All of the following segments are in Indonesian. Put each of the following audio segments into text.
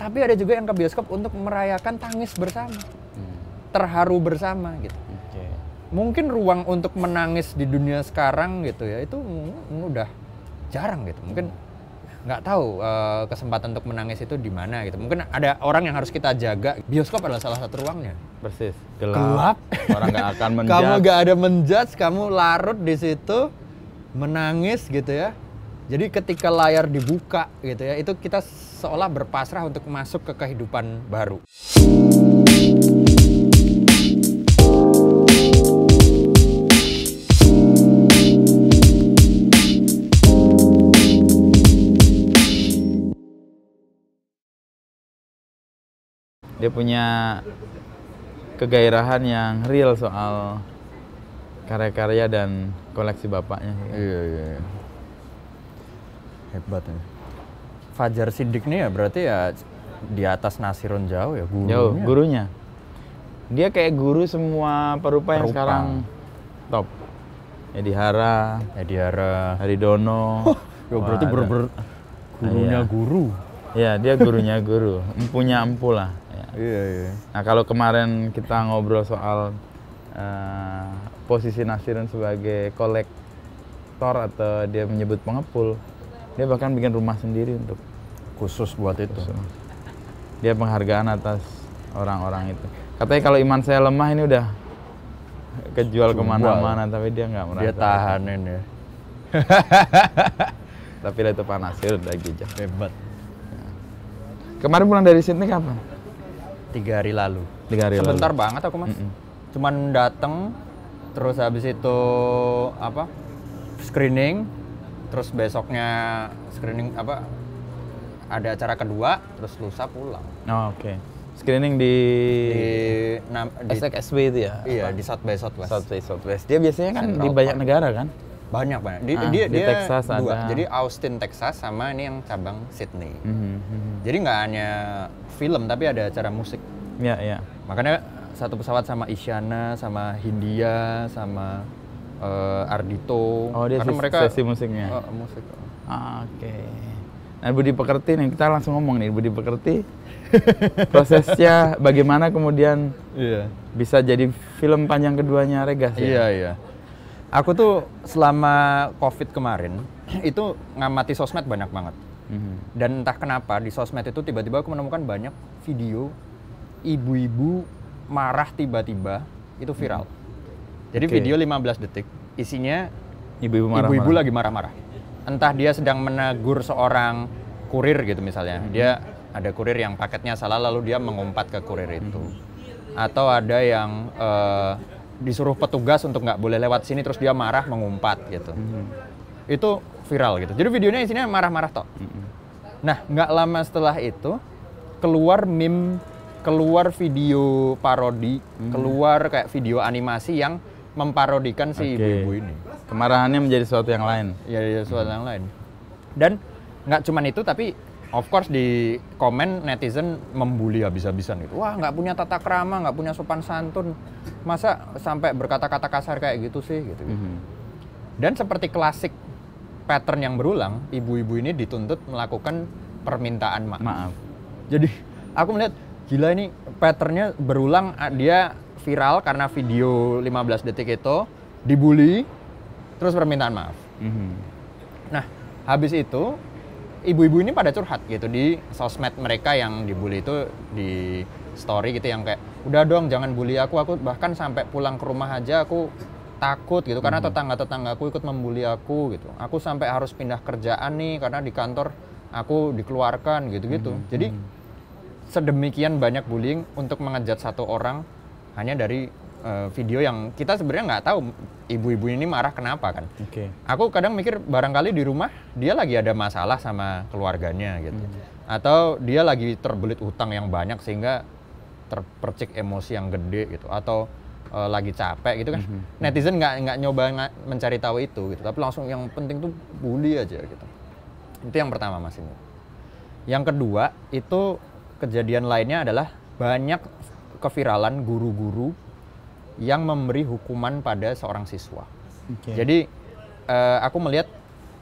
Tapi ada juga yang ke bioskop untuk merayakan tangis bersama, terharu bersama gitu. Mungkin ruang untuk menangis di dunia sekarang gitu ya itu udah jarang gitu. Mungkin nggak tahu kesempatan untuk menangis itu di mana gitu. Mungkin ada orang yang harus kita jaga. Bioskop adalah salah satu ruangnya. Persis. Gelap. Orang nggak akan menjudge. Kamu nggak ada menjudge, kamu larut di situ menangis gitu ya. Jadi ketika layar dibuka gitu ya, itu kita seolah berpasrah untuk masuk ke kehidupan baru. Dia punya kegairahan yang real soal karya-karya dan koleksi bapaknya. Iya. Hebat ya. Fajar Siddiq nih ya berarti ya di atas Nasirun jauh ya gurunya. Jauh, gurunya. Dia kayak guru semua perupa yang sekarang top. Edi Hara, Haridono. Ya berarti gurunya guru. Iya, dia gurunya guru. Empunya empu lah. Iya. Nah kalau kemarin kita ngobrol soal posisi Nasirun sebagai kolektor atau dia menyebut pengepul, dia bahkan bikin rumah sendiri untuk khusus buat itu. Dia penghargaan atas orang-orang itu. Katanya kalau iman saya lemah ini udah kejual kemana-mana, tapi dia nggak merasa. Dia tahanin ya. Tapi itu Pak Nasirun lagi jauh. Hebat. Kemarin pulang dari Sydney kapan? 3 hari lalu. 3 hari Sebentar lalu. banget aku mas. Cuman dateng, terus habis itu screening, terus besoknya screening ada acara kedua, terus lusa pulang. Oh, oke. Screening di SXSW itu ya? Iya, di South by Southwest. Dia biasanya kan di banyak negara kan? Banyak. Dia Texas 2. ada. Jadi Austin, Texas sama ini yang cabang Sydney. Jadi nggak hanya film tapi ada acara musik. Iya. Makanya satu pesawat sama Isyana, sama Hindia, sama Ardito. Oh, dia karena mereka sesi musiknya. Musik. Oke. Nah, Budi Pekerti nih, kita langsung ngomong nih Budi Pekerti. Prosesnya bagaimana kemudian bisa jadi film panjang keduanya Regas ya? Iya. Aku tuh selama COVID kemarin itu ngamati sosmed banyak banget. Dan entah kenapa di sosmed itu tiba-tiba aku menemukan banyak video ibu-ibu marah tiba-tiba itu viral. Jadi video 15 detik isinya ibu-ibu lagi marah-marah. Entah dia sedang menegur seorang kurir gitu misalnya. Dia ada kurir yang paketnya salah lalu dia mengumpat ke kurir itu. Atau ada yang disuruh petugas untuk nggak boleh lewat sini terus dia marah mengumpat gitu. Itu viral gitu. Jadi videonya isinya marah-marah tok. Nah, nggak lama setelah itu keluar meme, keluar video parodi, keluar kayak video animasi yang memparodikan si ibu-ibu ini. Kemarahannya menjadi sesuatu yang lain. Iya, sesuatu yang lain. Dan nggak cuman itu tapi of course di komen netizen membuli habis-habisan gitu. Wah, nggak punya tata krama, nggak punya sopan santun. Masa sampai berkata-kata kasar kayak gitu sih gitu. Dan seperti klasik pattern yang berulang, ibu-ibu ini dituntut melakukan permintaan maaf. Jadi aku melihat gila ini patternnya berulang, dia viral karena video 15 detik itu dibully terus permintaan maaf. Nah, habis itu ibu-ibu ini pada curhat gitu di sosmed mereka yang dibully itu di story gitu yang kayak udah dong jangan bully aku bahkan sampai pulang ke rumah aja aku takut gitu karena tetangga-tetanggaku ikut membuli aku gitu. Aku sampai harus pindah kerjaan nih karena di kantor aku dikeluarkan gitu-gitu. Jadi sedemikian banyak bullying untuk mengejat satu orang hanya dari video yang kita sebenarnya nggak tahu ibu-ibu ini marah kenapa kan. Aku kadang mikir barangkali di rumah dia lagi ada masalah sama keluarganya gitu. Atau dia lagi terbelit utang yang banyak sehingga terpercik emosi yang gede gitu. Atau lagi capek gitu kan. Netizen nggak nyoba mencari tahu itu gitu. Tapi langsung yang penting tuh bully aja gitu. Itu yang pertama Mas ini. Yang kedua itu kejadian lainnya adalah banyak keviralan guru-guru yang memberi hukuman pada seorang siswa. Jadi aku melihat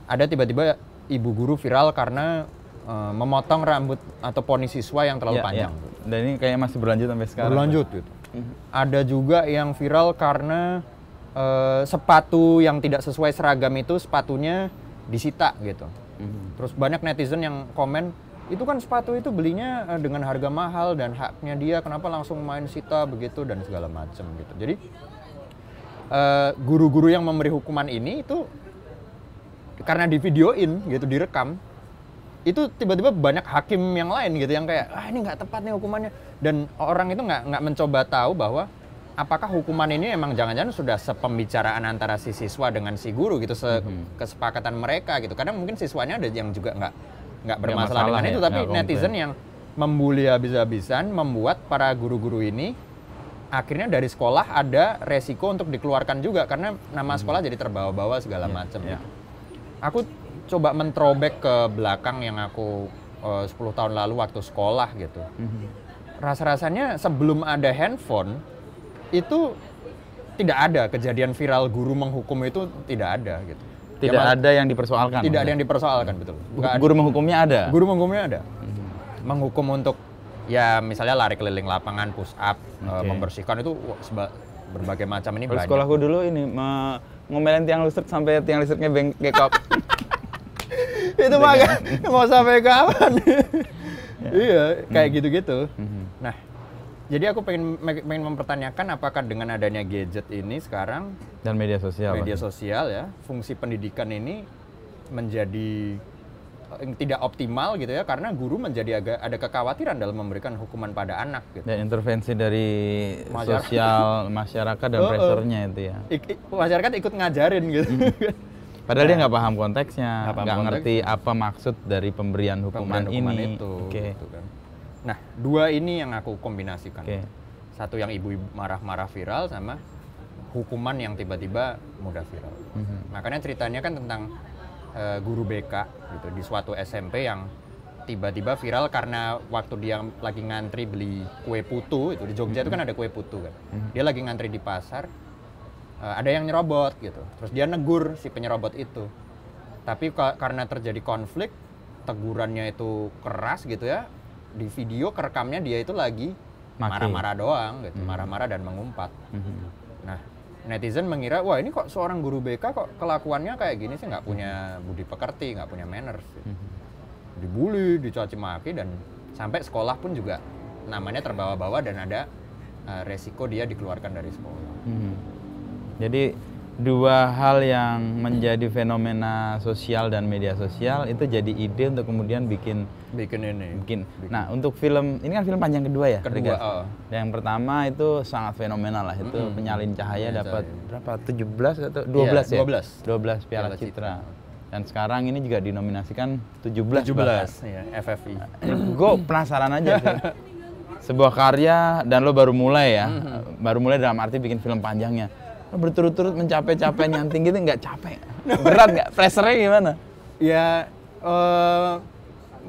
ada tiba-tiba ibu guru viral karena memotong rambut atau poni siswa yang terlalu panjang. Dan ini kayak masih berlanjut sampai sekarang. Berlanjut gitu. Ada juga yang viral karena sepatu yang tidak sesuai seragam itu sepatunya disita gitu. Terus banyak netizen yang komen, itu kan sepatu itu belinya dengan harga mahal dan haknya dia, kenapa langsung main sita begitu dan segala macam gitu. Jadi guru-guru yang memberi hukuman ini itu karena di videoin gitu, direkam, itu tiba-tiba banyak hakim yang lain gitu yang kayak ini nggak tepat nih hukumannya, dan orang itu nggak mencoba tahu bahwa apakah hukuman ini emang jangan-jangan sudah sepembicaraan antara si siswa dengan si guru gitu, kesepakatan mereka gitu. Kadang mungkin siswanya ada yang juga nggak bermasalah dengan itu, tapi netizen yang membuli habis-habisan membuat para guru-guru ini akhirnya dari sekolah ada resiko untuk dikeluarkan juga karena nama sekolah jadi terbawa-bawa segala macam. Aku coba men-throwback ke belakang yang aku 10 tahun lalu waktu sekolah gitu. Rasa-rasanya sebelum ada handphone itu tidak ada kejadian viral guru menghukum, itu tidak ada gitu. Tidak ada yang dipersoalkan. Tidak ada yang dipersoalkan, betul. Guru menghukumnya ada. Guru menghukumnya ada. Menghukum untuk ya misalnya lari keliling lapangan, push up, membersihkan itu berbagai macam ini banyak. Sekolahku dulu ini ngomelin tiang listrik sampai tiang listriknya bengkok. Itu mah mau sampai kapan? Iya, kayak gitu-gitu. Nah, jadi aku pengen mempertanyakan apakah dengan adanya gadget ini sekarang dan media sosial ya, fungsi pendidikan ini menjadi tidak optimal gitu ya, karena guru menjadi agak ada kekhawatiran dalam memberikan hukuman pada anak gitu. Dan intervensi dari sosial masyarakat dan pressure-nya itu ya. Masyarakat ikut ngajarin gitu. Padahal dia nggak paham konteksnya, nggak ngerti apa maksud dari pemberian hukuman ini. Itu. Gitu kan. Nah, dua ini yang aku kombinasikan. Satu yang ibu marah-marah viral sama hukuman yang tiba-tiba mudah viral. Makanya ceritanya kan tentang guru BK gitu di suatu SMP yang tiba-tiba viral karena waktu dia lagi ngantri beli kue putu, itu di Jogja itu kan ada kue putu kan. Dia lagi ngantri di pasar, ada yang nyerobot gitu. Terus dia negur si penyerobot itu. Tapi karena terjadi konflik, tegurannya itu keras gitu ya. Di video kerekamnya dia itu lagi marah-marah doang gitu, marah-marah dan mengumpat. Nah, netizen mengira, wah ini kok seorang guru BK kok kelakuannya kayak gini sih, nggak punya budi pekerti, nggak punya manners. Dibully, dicaci maki, dan sampai sekolah pun juga namanya terbawa-bawa dan ada resiko dia dikeluarkan dari sekolah. Jadi dua hal yang menjadi fenomena sosial dan media sosial itu jadi ide untuk kemudian bikin. Nah, untuk film ini kan film panjang kedua ya. Yang pertama itu sangat fenomenal lah, itu Penyalin Cahaya dapat berapa? 17 atau 12 ya? 12 Piala Citra. Dan sekarang ini juga dinominasikan 17 ya, FFI. Gue penasaran aja sih. Sebuah karya dan lo baru mulai ya. Baru mulai dalam arti bikin film panjangnya. Berturut-turut mencapai yang tinggi itu nggak capek? Berat nggak? Pressure-nya gimana? Ya,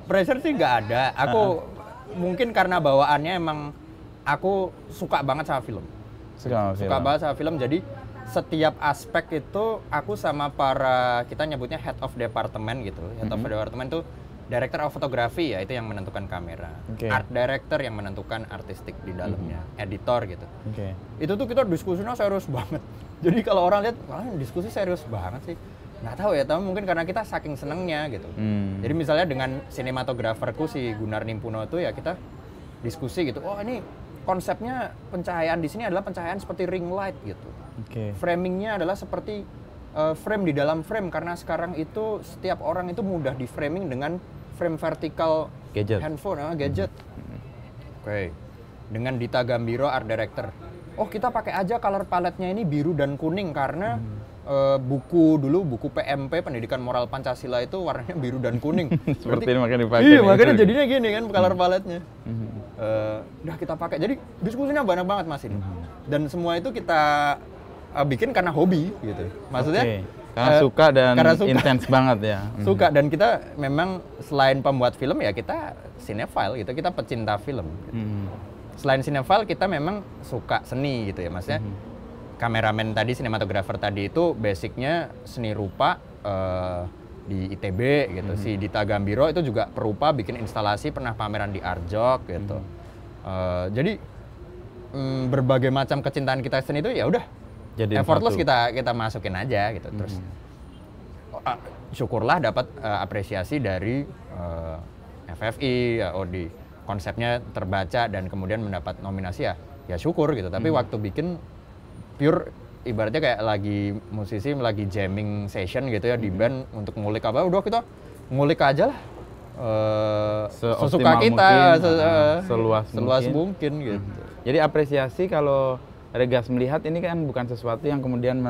pressure sih nggak ada. Aku mungkin karena bawaannya emang aku suka banget sama film. Suka banget sama film, jadi setiap aspek itu aku sama kita nyebutnya head of department gitu. Head of department itu director of photography ya, itu yang menentukan kamera. Art director yang menentukan artistik di dalamnya, editor gitu. Itu tuh kita diskusinya serius banget. Jadi kalau orang lihat, diskusi serius banget sih. Nggak tahu ya, tapi mungkin karena kita saking senengnya gitu. Jadi misalnya dengan sinematograferku si Gunnar Nimpuno itu ya kita diskusi gitu. Oh ini konsepnya pencahayaan di sini adalah pencahayaan seperti ring light gitu. Framingnya adalah seperti frame di dalam frame, karena sekarang itu setiap orang itu mudah di framing dengan frame vertikal handphone, gadget. Dengan Dita Gambiro, art director. Oh kita pakai aja color palette-nya ini biru dan kuning karena buku PMP Pendidikan Moral Pancasila itu warnanya biru dan kuning. Seperti ini makanya dipakai. Iya, makanya jadinya gini kan color palette-nya. Udah kita pakai. Jadi diskusinya banyak banget Mas ini. Dan semua itu kita bikin karena hobi gitu. Maksudnya karena suka dan intens banget ya. Suka, dan kita memang selain pembuat film ya kita cinephile gitu, kita pecinta film. Gitu. Selain cinephile kita memang suka seni gitu ya, maksudnya kameramen tadi, sinematografer tadi itu basicnya seni rupa, di ITB gitu. Si Dita Gambiro itu juga perupa bikin instalasi, pernah pameran di Arjok gitu. Jadi berbagai macam kecintaan kita seni itu ya udah effortless kita masukin aja gitu. Terus syukurlah dapat apresiasi dari FFI ya, di konsepnya terbaca dan kemudian mendapat nominasi ya syukur gitu. Tapi waktu bikin pure ibaratnya kayak lagi musisi lagi jamming session gitu ya di band untuk ngulik apa, udah kita ngulik aja lah sesuka kita mungkin, seluas mungkin gitu. Jadi apresiasi kalau Regas melihat ini kan bukan sesuatu yang kemudian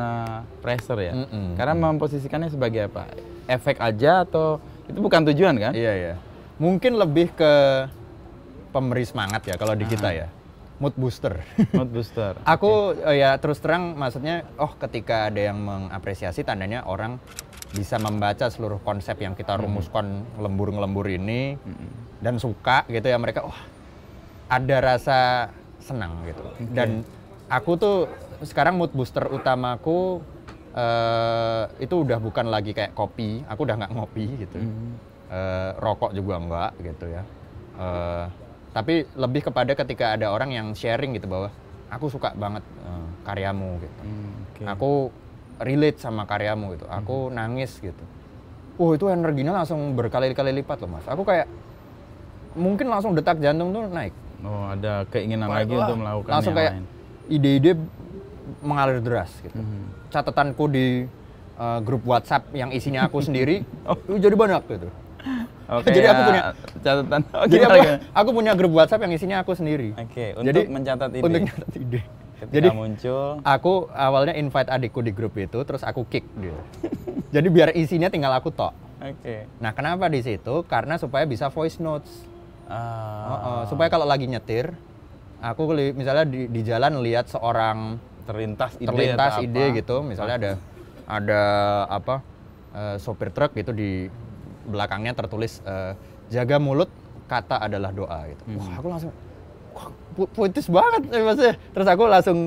pressure ya, karena memposisikannya sebagai apa? Efek aja atau itu bukan tujuan kan? Iya. Mungkin lebih ke pemberi semangat ya kalau di kita ya. Mood booster. Mood booster. Aku ya terus terang maksudnya ketika ada yang mengapresiasi tandanya orang bisa membaca seluruh konsep yang kita rumuskan ngelembur ini dan suka gitu ya, mereka ada rasa senang gitu. Dan aku tuh sekarang mood booster utamaku itu udah bukan lagi kayak kopi, aku udah nggak ngopi gitu. Rokok juga enggak gitu ya. Tapi lebih kepada ketika ada orang yang sharing gitu bahwa aku suka banget karyamu gitu. Aku relate sama karyamu gitu. Aku nangis gitu. Itu energinya langsung berkali-kali lipat loh Mas. Aku kayak mungkin langsung detak jantung tuh naik. Ada keinginan lagi untuk melakukan langsung yang kayak lain. Ide-ide mengalir deras gitu. Catatanku di grup WhatsApp yang isinya aku sendiri jadi banyak gitu. Jadi aku punya catatan. Jadi aku punya grup WhatsApp yang isinya aku sendiri. Untuk mencatat ide. Untuk mencatat ide. Jadi muncul. Aku awalnya invite adikku di grup itu, terus aku kick dia. Jadi biar isinya tinggal aku tok. Nah, kenapa di situ? Karena supaya bisa voice notes. Supaya kalau lagi nyetir, aku misalnya di jalan lihat seorang terlintas ide gitu, misalnya ada sopir truk gitu di belakangnya tertulis jaga mulut kata adalah doa gitu. Aku langsung puitis banget maksudnya. Terus aku langsung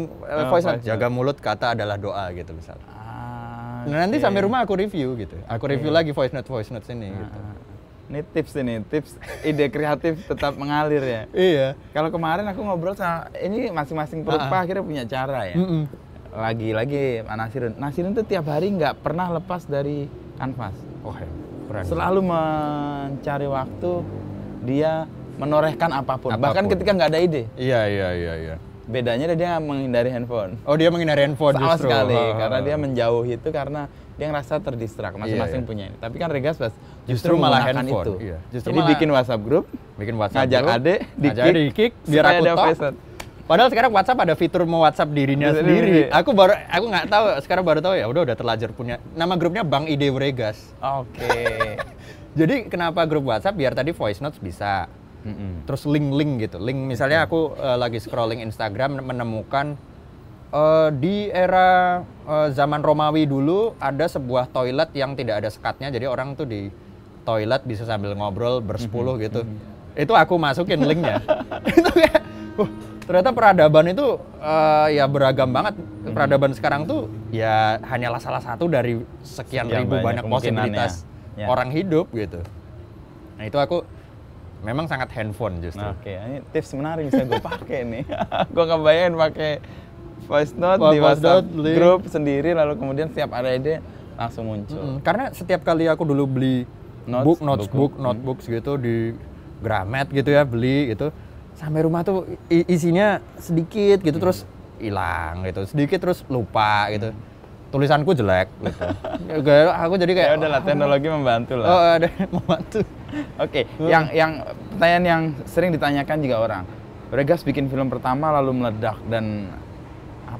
voice note jaga mulut kata adalah doa gitu misalnya. Nah, nanti sampai rumah aku review gitu. Aku review lagi voice notes ini gitu. Ini tips ide kreatif tetap mengalir ya. Iya. Kalau kemarin aku ngobrol sama ini masing-masing perupa akhirnya punya cara ya. Lagi-lagi Nasirun tuh tiap hari nggak pernah lepas dari kanvas. Keren. Selalu mencari waktu dia menorehkan apapun. Bahkan ketika nggak ada ide. Iya. Bedanya dia menghindari handphone. Dia menghindari handphone sama justru. Sekali, karena dia menjauhi itu karena dia ngerasa terdistrak. Masing-masing punya ini. Tapi kan Regas justru malah menggunakan handphone. itu. Iya. Jadi bikin WhatsApp group, ngajak adik, di-kick biar aku tahu. Padahal sekarang WhatsApp ada fitur mau WhatsApp dirinya sendiri. Aku nggak tahu, sekarang baru tahu ya udah terlanjur punya. Nama grupnya Bang Ide Regas. Jadi kenapa grup WhatsApp? Biar tadi voice notes bisa. Terus link gitu. Link misalnya aku lagi scrolling Instagram menemukan di era zaman Romawi dulu ada sebuah toilet yang tidak ada sekatnya. Jadi orang tuh di toilet bisa sambil ngobrol bersepuluh gitu. Itu aku masukin linknya. Itu kayak ternyata peradaban itu ya beragam banget. Peradaban sekarang tuh ya hanyalah salah satu dari sekian ribu banyak posibilitas orang hidup gitu. Nah itu aku memang sangat handphone justru. Ini tips menarik bisa gue pakai nih. Gue ngebayangin pakai voice note di WhatsApp grup sendiri, lalu kemudian setiap ada ide langsung muncul. Karena setiap kali aku dulu beli notebooks gitu di Gramet gitu ya, beli gitu. Sampai rumah tuh isinya sedikit gitu, terus hilang gitu, sedikit terus lupa gitu. Tulisanku jelek gitu. Aku jadi kayak ya udahlah, teknologi membantu lah. Ada membantu. Yang pertanyaan yang sering ditanyakan juga orang. Regas bikin film pertama lalu meledak dan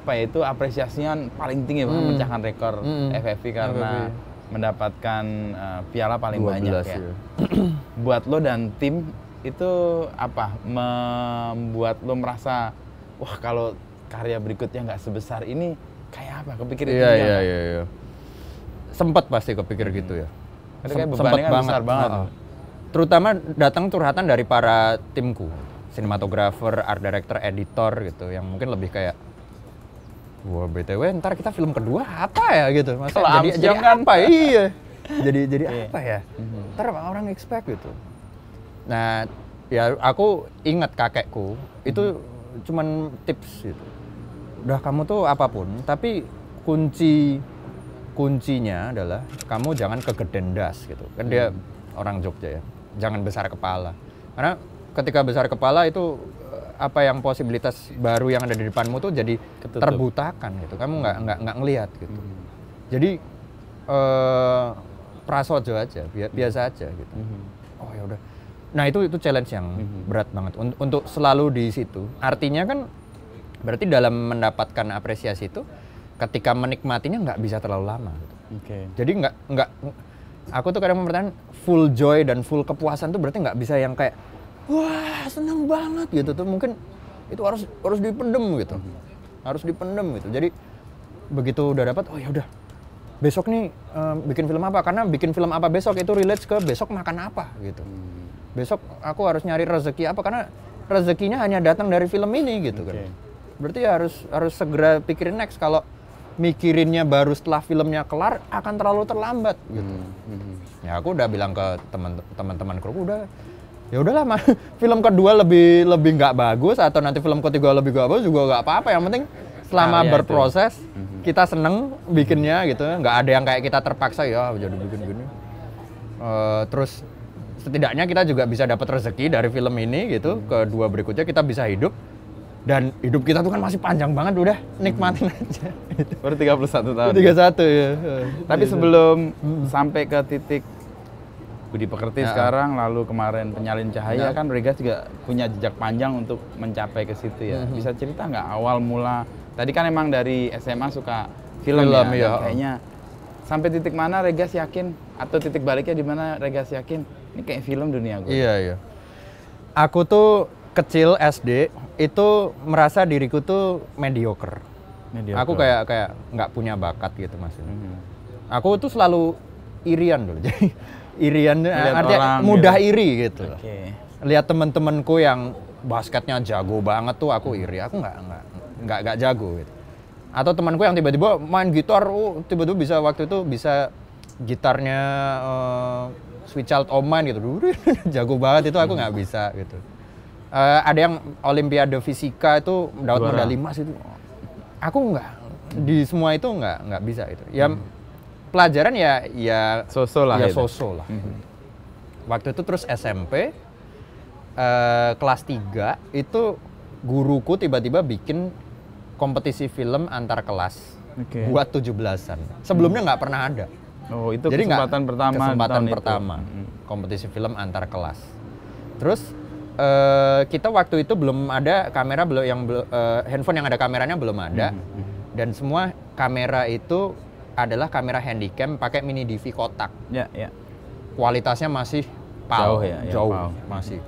itu apresiasinya paling tinggi, memecahkan rekor FFI karena mendapatkan piala paling banyak ya. Buat lo dan tim itu membuat lo merasa kalau karya berikutnya nggak sebesar ini kayak apa? Kepikir itu juga? Iya. Sempet pasti kepikir gitu ya. Sempet banget. Besar banget. Terutama datang curhatan dari para timku, sinematografer, art director, editor gitu, yang mungkin lebih kayak, wah BTW ntar kita film kedua apa ya gitu. Jadi apa? Iya. jadi apa ya? Ntar orang expect gitu. Nah, ya aku ingat kakekku itu cuman tips gitu. Udah kamu tuh apapun, tapi kuncinya adalah kamu jangan kegedean das gitu. Kan dia orang Jogja ya. Jangan besar kepala. Karena ketika besar kepala itu apa yang posibilitas baru yang ada di depanmu tuh jadi terbutakan gitu. Kamu nggak ngelihat gitu. Jadi prasojo aja, biasa aja gitu. Oh ya udah. Nah itu challenge yang berat banget untuk selalu di situ. Artinya kan berarti dalam mendapatkan apresiasi itu, ketika menikmatinya nggak bisa terlalu lama. Gitu. Jadi nggak. Aku tuh kadang mempertahankan full joy dan full kepuasan tuh berarti nggak bisa yang kayak wah seneng banget gitu tuh, mungkin itu harus dipendem gitu, harus dipendem gitu. Jadi begitu udah dapat, oh ya udah besok nih bikin film apa, karena bikin film apa besok itu relates ke besok makan apa gitu. Besok aku harus nyari rezeki apa, karena rezekinya hanya datang dari film ini gitu kan. Berarti ya harus segera pikirin next. Kalau mikirinnya baru setelah filmnya kelar akan terlalu terlambat gitu. Ya aku udah bilang ke teman-teman kruku, udah ya udahlah film kedua lebih nggak bagus atau nanti film ketiga lebih nggak bagus juga nggak apa-apa, yang penting selama berproses kita seneng bikinnya gitu, nggak ada yang kayak kita terpaksa ya jadi bikin gini. Terus setidaknya kita juga bisa dapat rezeki dari film ini gitu, kedua berikutnya kita bisa hidup. Dan hidup kita tuh kan masih panjang banget, udah nikmatin aja. Baru 31 tahun. 31 ya. Tapi sebelum sampai ke titik Budi Pekerti sekarang, lalu kemarin Penyalin Cahaya, kan Regas juga punya jejak panjang untuk mencapai ke situ ya. Bisa cerita nggak awal mula? Tadi kan emang dari SMA suka film ya. Kayaknya sampai titik mana Regas yakin, atau titik baliknya di mana Regas yakin ini kayak film dunia gue? Iya. Aku tuh kecil SD itu merasa diriku tuh mediocre. Aku kayak nggak punya bakat gitu maksudnya. Aku tuh selalu irian dulu. Jadi irian artinya mudah gitu. Iri gitu. Lihat teman-temanku yang basketnya jago banget tuh aku iri. Aku nggak jago gitu. Atau temanku yang tiba-tiba main gitar, tiba-tiba bisa waktu itu bisa gitarnya Sweet Child O' Mine gitu. Jago banget itu, aku nggak bisa gitu. Ada yang Olimpiade Fisika itu dapat medali emas itu. Aku nggak, di semua itu nggak bisa itu. Ya pelajaran ya so-so lah. Waktu itu terus SMP kelas 3 itu guruku tiba-tiba bikin kompetisi film antar kelas buat 17-an. Sebelumnya nggak pernah ada. Oh, itu jadi kesempatan pertama kompetisi film antar kelas. Terus kita waktu itu belum ada kamera, handphone yang ada kameranya belum ada, dan semua kamera itu adalah kamera handycam pakai mini DV kotak. Kualitasnya masih jauh. Masih.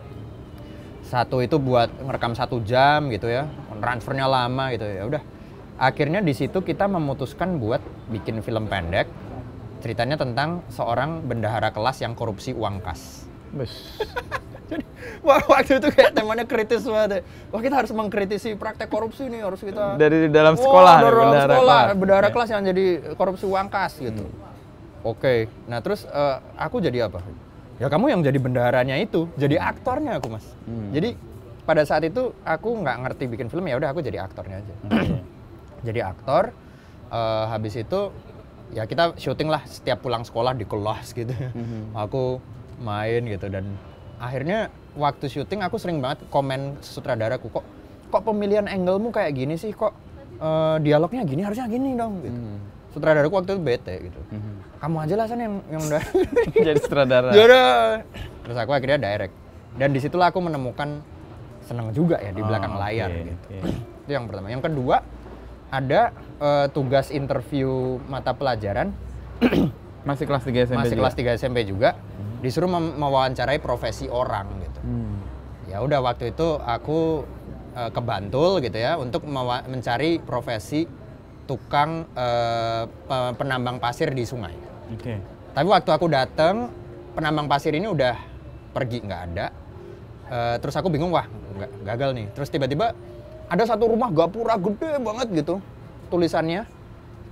Satu itu buat ngerekam 1 jam gitu ya, transfernya lama gitu ya. Udah, akhirnya di situ kita memutuskan buat bikin film pendek. Ceritanya tentang seorang bendahara kelas yang korupsi uang kas. Jadi waktu itu kayak temanya kritis banget. Wah, kita harus mengkritisi praktek korupsi nih, harus kita dari dalam sekolah, bendahara kelas yang jadi korupsi uang kas gitu. Oke. Nah, terus aku jadi apa? Ya kamu yang jadi bendaharanya itu, jadi aktornya aku, Mas. Jadi pada saat itu aku nggak ngerti bikin film, ya udah aku jadi aktornya aja. Jadi aktor, habis itu ya kita syuting lah setiap pulang sekolah di kelas gitu. Aku main gitu, dan akhirnya waktu syuting aku sering banget komen sutradaraku, kok pemilihan angle-mu kayak gini sih, kok dialognya gini, harusnya gini dong gitu. Sutradaraku waktu itu bete gitu. Kamu aja lah San yang udah jadi sutradara. Terus aku akhirnya direct. Dan disitulah aku menemukan senang juga ya di belakang layar gitu. Itu yang pertama. Yang kedua, ada tugas interview mata pelajaran. Masih kelas 3 SMP Masih kelas 3 SMP juga. Disuruh mewawancarai profesi orang gitu. Ya udah, waktu itu aku ke Bantul gitu ya untuk mencari profesi tukang penambang pasir di sungai. Tapi waktu aku datang, penambang pasir ini udah pergi, nggak ada. Terus aku bingung, wah gagal nih. Terus tiba-tiba ada satu rumah gapura gede banget gitu, tulisannya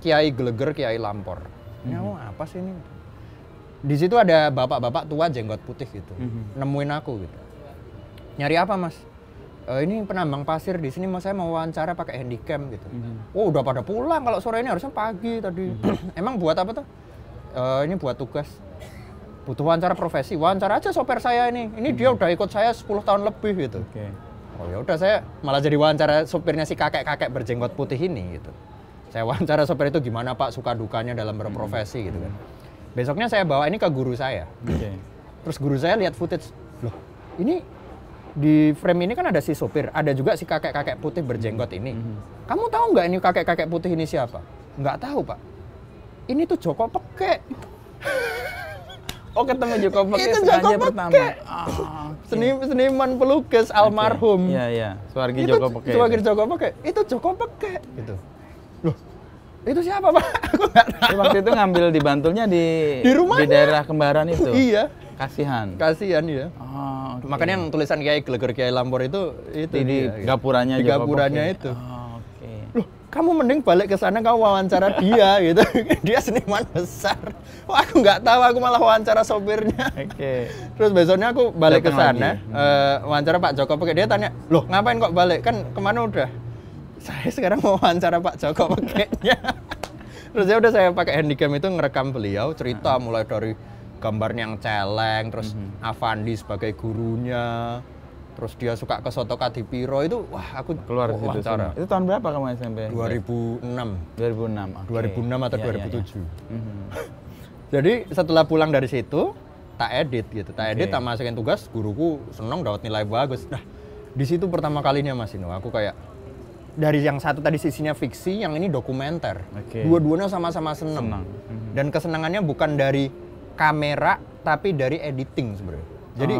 Kiai Geleger Kiai Lampor. Ini apa sih ini? Di situ ada bapak-bapak tua jenggot putih gitu, nemuin aku gitu. Nyari apa mas? Ini penambang pasir di sini, saya mau wawancara pakai handycam gitu. Oh udah pada pulang, kalau sore ini harusnya pagi tadi. Emang buat apa tuh? Ini buat tugas. Butuh wawancara profesi, wawancara aja sopir saya ini. Ini dia udah ikut saya 10 tahun lebih gitu. Oh ya udah, saya malah jadi wawancara sopirnya si kakek-kakek berjenggot putih ini gitu. Saya wawancara sopir itu gimana Pak suka dukanya dalam berprofesi gitu kan. Besoknya saya bawa ini ke guru saya. Terus guru saya lihat footage, loh ini di frame ini kan ada si sopir, ada juga si kakek-kakek putih berjenggot ini. Kamu tahu nggak ini kakek-kakek putih ini siapa? Nggak tahu Pak. Ini tuh Joko Peke. Oh ketemu Joko Peke itu Joko Peke pertama. Seniman pelukis almarhum. Iya. Suwargi Joko Peke. Suwargi Joko Peke. Itu Joko Peke gitu. Loh, itu siapa Pak? Aku nggak tahu. Waktu itu ngambil di Bantulnya di rumahnya. Di daerah Kembaran itu. Iya. Kasihan Ya. Makanya yang tulisan Kiai Geleger Kiai Lampor itu di gapuranya Joko Peke. Di gapuranya itu. Loh, kamu mending balik ke sana kamu wawancara dia gitu. Dia seniman besar. Wah, aku nggak tahu, aku malah wawancara sopirnya. Terus besoknya aku balik ke sana, wawancara Pak Joko Peke. Dia tanya, "Loh, ngapain kok balik? Kan kemana udah?" Saya sekarang mau wawancara Pak Joko Peke-nya. Terus ya udah saya pakai handycam itu ngerekam beliau, cerita mulai dari gambarnya yang celeng, terus Avandi sebagai gurunya. Terus dia suka ke soto Kadipiro itu, wah aku keluar di situ. Itu tahun berapa kamu SMP? 2006. 2006 atau 2007. Jadi setelah pulang dari situ, tak edit gitu. Tak edit, tak masukin tugas, guruku seneng dapat nilai bagus. Nah, di situ pertama kalinya Mas Ino, aku kayak dari yang satu tadi sisinya fiksi, yang ini dokumenter. Dua-duanya sama-sama seneng. Dan kesenangannya bukan dari kamera, tapi dari editing sebenarnya. Jadi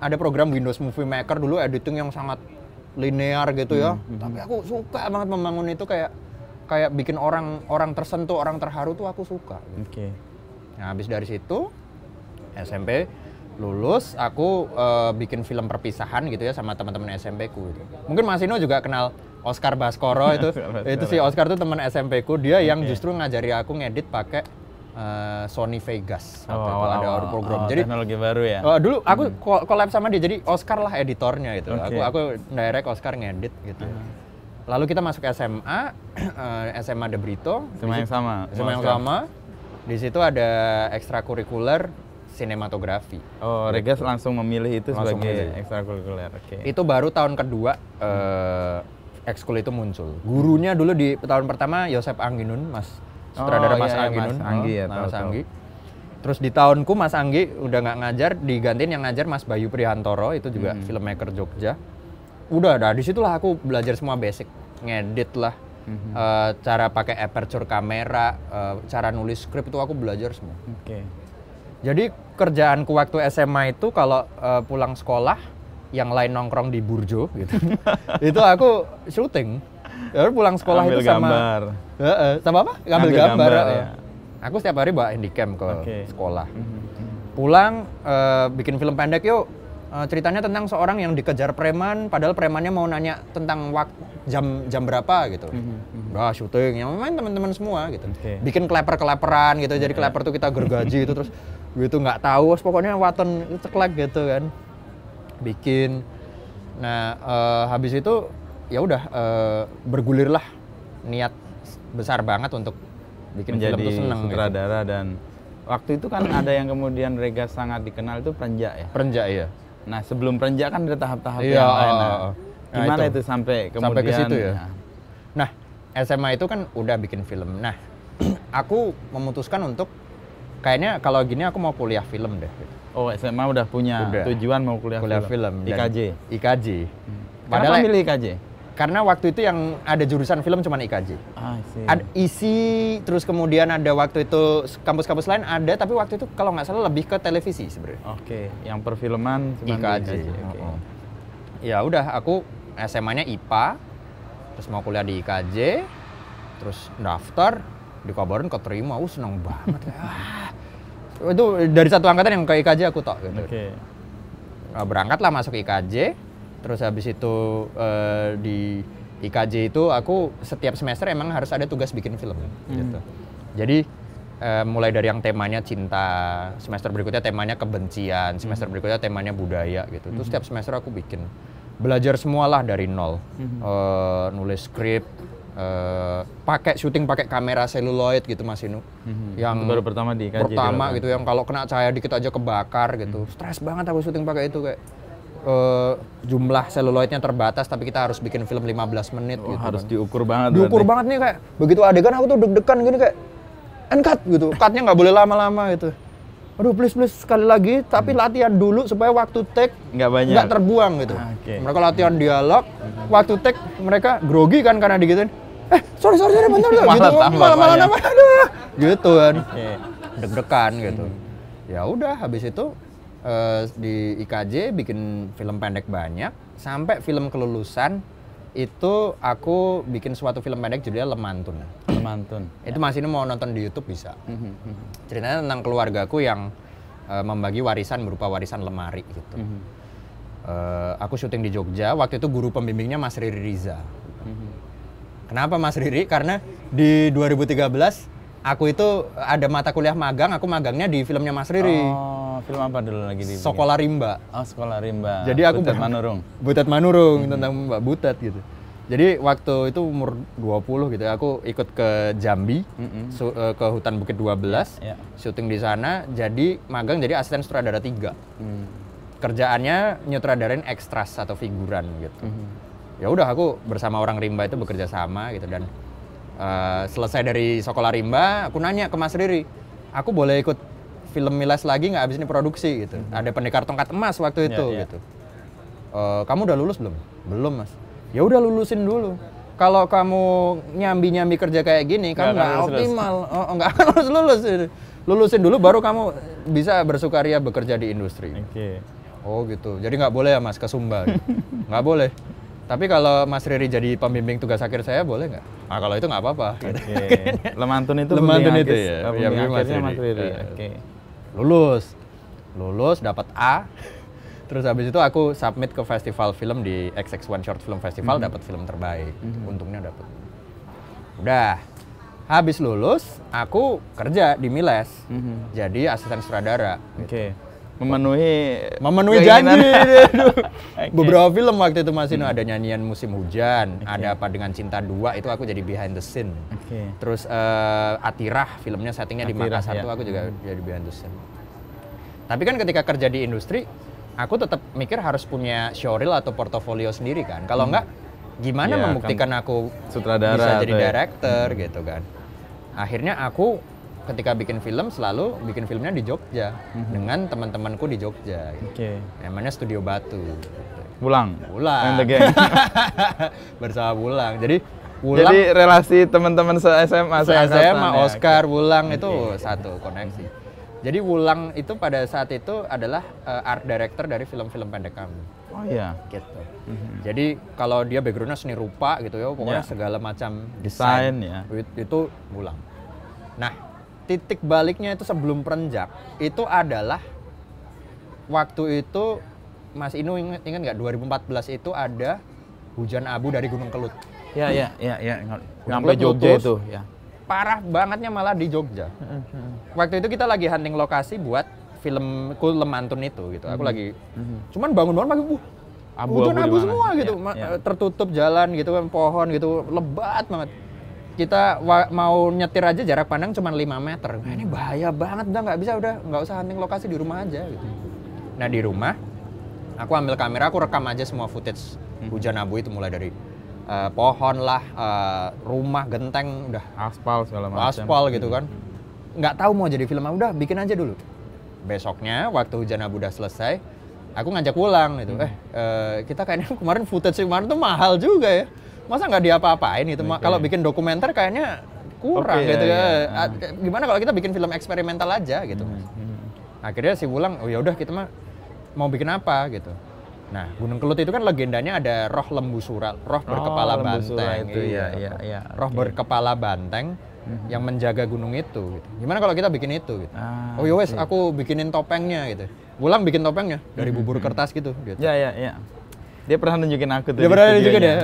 ada program Windows Movie Maker dulu, editing yang sangat linear gitu ya. Tapi aku suka banget membangun itu, kayak bikin orang tersentuh, orang terharu tuh aku suka. Gitu. Nah habis dari situ SMP lulus, aku bikin film perpisahan gitu ya sama teman-teman SMP ku. Gitu. Mungkin Mas Ino juga kenal Oscar Baskoro itu. Itu si Oscar tuh teman SMP ku, dia yang justru ngajari aku ngedit pakai Sony Vegas. Ada program. Jadi teknologi baru ya. Dulu aku collab sama dia, jadi Oscar lah editornya gitu. Aku direct, Oscar ngedit gitu. Lalu kita masuk SMA, SMA De Brito. SMA yang sama. Di situ ada ekstrakurikuler sinematografi. Oh, Regas langsung memilih itu sebagai ekstrakurikuler. Itu baru tahun kedua ekskul itu muncul. Gurunya dulu di tahun pertama Yosep Angginun, sutradara Mas Angginun. Mas Anggi. Terus di tahunku Mas Anggi udah nggak ngajar, digantiin yang ngajar Mas Bayu Prihantoro, itu juga filmmaker Jogja. Udah, disitulah aku belajar semua basic, ngedit lah, cara pakai aperture kamera, cara nulis skrip itu aku belajar semua. Jadi kerjaanku waktu SMA itu kalau pulang sekolah, yang lain nongkrong di Burjo gitu, itu aku syuting. Lalu pulang sekolah ambil itu sama gambar. Sama apa? Ngambil gambar. Ya. Aku setiap hari bawa handycam ke sekolah. Pulang bikin film pendek yuk. Ceritanya tentang seorang yang dikejar preman, padahal premannya mau nanya tentang jam berapa gitu. Udah syuting, yang main teman-teman semua gitu. Bikin kleper-kleperan gitu, jadi kleper tuh kita gergaji itu terus gitu nggak tahu, pokoknya waton ceklek gitu kan. Bikin. Nah habis itu ya udah bergulirlah niat besar banget untuk bikin menjadi film tuh seneng sutradara gitu. Dan waktu itu kan ada yang kemudian Regas sangat dikenal itu Perenjak ya. Perenjak iya. Nah sebelum Perenjak kan ada tahap-tahap yang lain. Gimana itu sampai kemudian sampai ke situ ya. Nah SMA itu kan udah bikin film. Nah aku memutuskan untuk kayaknya kalau gini aku mau kuliah film deh. Oh SMA udah punya tujuan mau kuliah film. IKJ. Padahal milih IKJ? Karena waktu itu yang ada jurusan film cuma IKJ. Ada isi, terus kemudian ada waktu itu kampus-kampus lain ada, tapi waktu itu kalau nggak salah lebih ke televisi sebenarnya. Yang perfilman cuma IKJ. Ya udah, aku SMA-nya IPA, terus mau kuliah di IKJ, terus daftar, dikabarin keterima, seneng banget. Itu dari satu angkatan yang ke IKJ aku tok gitu. Berangkatlah masuk IKJ. Terus habis itu di IKJ itu aku setiap semester emang harus ada tugas bikin film gitu. Jadi mulai dari yang temanya cinta, semester berikutnya temanya kebencian, semester berikutnya temanya budaya gitu. Terus setiap semester aku bikin, belajar semualah dari nol, nulis skrip, syuting pakai kamera seluloid gitu Mas Inu, yang baru pertama di IKJ gitu, yang kalau kena cahaya dikit aja kebakar gitu, stres banget aku syuting pakai itu kayak. Jumlah seluloidnya terbatas tapi kita harus bikin film 15 menit gitu. Harus kan. diukur banget. Diukur banget nih kayak begitu adegan aku tuh deg-degan gini kayak and cut gitu. Cutnya nggak boleh lama-lama gitu. Aduh please sekali lagi tapi latihan dulu supaya waktu take nggak terbuang gitu. Mereka latihan dialog, waktu take mereka grogi kan karena digituin. Sorry bentar gitu. Malah nambah aduh gitu kan. Deg-degan gitu. Ya udah habis itu di IKJ bikin film pendek banyak sampai film kelulusan itu aku bikin suatu film pendek judulnya Lemantun. Itu Mas ini mau nonton di YouTube bisa. Ceritanya tentang keluargaku yang membagi warisan berupa warisan lemari gitu. Aku syuting di Jogja, waktu itu guru pembimbingnya Mas Riri Riza. Kenapa Mas Riri? Karena di 2013 aku itu ada mata kuliah magang, aku magangnya di filmnya Mas Riri. Film apa dulu lagi di Sekolah Rimba. Sekolah Rimba. Jadi aku Butet Manurung tentang Mbak Butet gitu. Jadi waktu itu umur 20 gitu, aku ikut ke Jambi, ke hutan Bukit 12, syuting di sana, jadi magang jadi asisten sutradara 3. Kerjaannya nyutradarain ekstras atau figuran gitu. Ya udah aku bersama orang Rimba itu bekerja sama gitu dan selesai dari Sekolah Rimba, aku nanya ke Mas Riri, aku boleh ikut film Miles lagi nggak abis ini produksi gitu. Ada Pendekar Tongkat Emas waktu itu gitu. Kamu udah lulus belum? Belum Mas. Ya udah lulusin dulu. Kalau kamu nyambi kerja kayak gini, kamu nggak optimal. Nggak akan lulus. Lulusin dulu baru kamu bisa bersukaria bekerja di industri. Oh gitu. Jadi nggak boleh ya Mas ke Sumba? Nggak boleh. Tapi kalau Mas Riri jadi pembimbing tugas akhir saya boleh nggak? Nah kalau itu nggak apa-apa. Lemantun itu ya. Pembimbing akhirnya Mas Riri. Lulus dapat A. Terus habis itu aku submit ke festival film di XX1 Short Film Festival, dapat film terbaik. Untungnya dapat. Udah. Habis lulus, aku kerja di Miles. Jadi asisten sutradara. Memenuhi janji. Beberapa film waktu itu masih ada Nyanyian Musim Hujan, ada Apa Dengan Cinta 2, itu aku jadi behind the scene. Terus Atirah, filmnya settingnya di Makassar tuh aku juga jadi behind the scene. Tapi kan ketika kerja di industri, aku tetap mikir harus punya showreel atau portofolio sendiri kan. Kalau enggak, gimana membuktikan aku sutradara bisa jadi director gitu kan. Akhirnya aku ketika bikin film selalu bikin filmnya di Jogja dengan teman-temanku di Jogja. Namanya Studio Batu. Wulang. And the gang. Bersama Wulang. Jadi relasi teman-teman se-SMA, Oscar, Wulang itu satu koneksi. Jadi Wulang itu pada saat itu adalah art director dari film-film pendek kami. Gitu. Jadi kalau dia backgroundnya seni rupa gitu ya, pokoknya segala macam desain itu Wulang. Nah, titik baliknya itu sebelum Perenjak itu adalah waktu itu Mas Inu ingat nggak 2014 itu ada hujan abu dari Gunung Kelut. Sampai Jogja itu ya. Parah bangetnya malah di Jogja. Waktu itu kita lagi hunting lokasi buat filmku Lemantun itu gitu. Aku lagi cuman bangun-bangun pagi hujan abu semua gitu. Tertutup jalan gitu kan, pohon gitu, lebat banget. Kita mau nyetir aja jarak pandang cuma 5 meter. Nah, ini bahaya banget, nggak usah hunting lokasi di rumah aja gitu. Nah di rumah, aku ambil kamera, aku rekam aja semua footage hujan abu itu mulai dari pohon lah, rumah, genteng, udah aspal segala macam. Aspal gitu kan. Nggak tahu mau jadi film, udah bikin aja dulu. Besoknya waktu hujan abu udah selesai, aku ngajak Wulang gitu. Kita kayaknya kemarin footage kemarin tuh mahal juga ya. Masa nggak diapa-apain gitu? Kalau bikin dokumenter kayaknya kurang gitu ya. Gimana kalau kita bikin film eksperimental aja gitu? Akhirnya si Wulang, oh ya udah kita mah mau bikin apa gitu. Nah, Gunung Kelut itu kan legendanya ada roh lembu sura, roh berkepala banteng. Roh berkepala banteng yang menjaga gunung itu. Gitu. Gimana kalau kita bikin itu? Gitu. Oh yowes, aku bikinin topengnya gitu. Wulang bikin topengnya dari bubur kertas gitu. Dia pernah nunjukin aku tuh. Dia pernah nunjukin ya.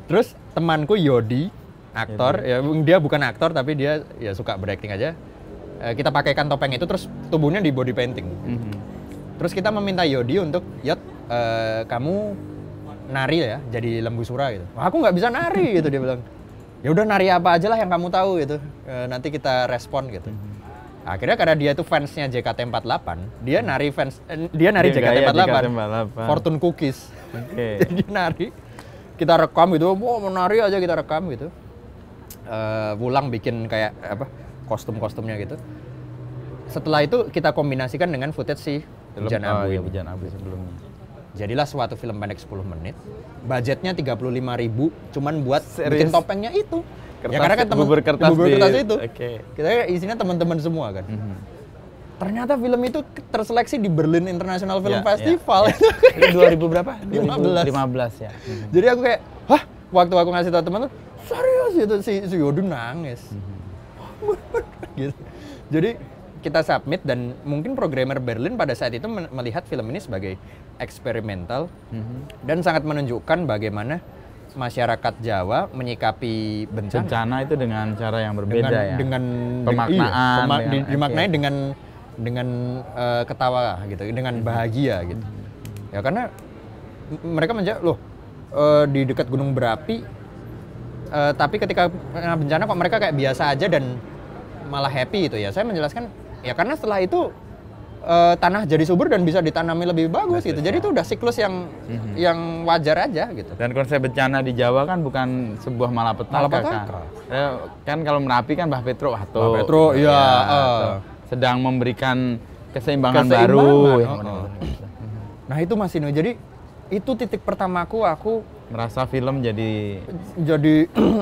Terus temanku Yodi, aktor, ya dia bukan aktor tapi dia ya suka berakting aja. Kita pakaikan topeng itu terus tubuhnya di body painting. Terus kita meminta Yodi untuk, Yod, kamu nari ya, jadi Lembu Sura gitu. Wah, aku nggak bisa nari gitu, dia bilang. Ya udah nari apa aja lah yang kamu tahu gitu. Nanti kita respon gitu. Akhirnya karena dia itu fansnya JKT48, dia nari JKT48, Fortune Cookies. Jadi dia nari, kita rekam gitu, mau menari aja kita rekam gitu. Pulang bikin kayak apa kostum-kostumnya gitu. Setelah itu kita kombinasikan dengan footage si Hujan Abu. Iya, Hujan Abu sebelumnya. Jadilah suatu film pendek 10 menit. Budgetnya 35.000 cuman buat bikin topengnya itu. Kertas, ya karena kan bubur kertas itu. Kita isinya teman-teman semua kan. Ternyata film itu terseleksi di Berlin International Film Festival. Itu 2000 berapa? 15 ya. Jadi aku kayak, hah? Waktu aku ngasih tau teman tuh, serius itu si Yodu nangis. Gitu. Jadi kita submit dan mungkin programmer Berlin pada saat itu melihat film ini sebagai eksperimental dan sangat menunjukkan bagaimana masyarakat Jawa menyikapi bencana itu dengan cara yang berbeda dengan pemaknaan, dimaknai dengan ketawa gitu, dengan bahagia gitu. Ya karena mereka menjawab, loh di dekat gunung berapi, tapi ketika bencana kok mereka kayak biasa aja dan malah happy itu ya. Saya menjelaskan ya karena setelah itu tanah jadi subur dan bisa ditanami lebih bagus gitu. Jadi itu udah siklus yang wajar aja gitu. Dan konsep bencana di Jawa kan bukan sebuah malapetaka kan. Kan kalau Merapi kan Mbah Petro sedang memberikan keseimbangan baru. Nah itu Mas Ino. Jadi itu titik pertamaku aku merasa film jadi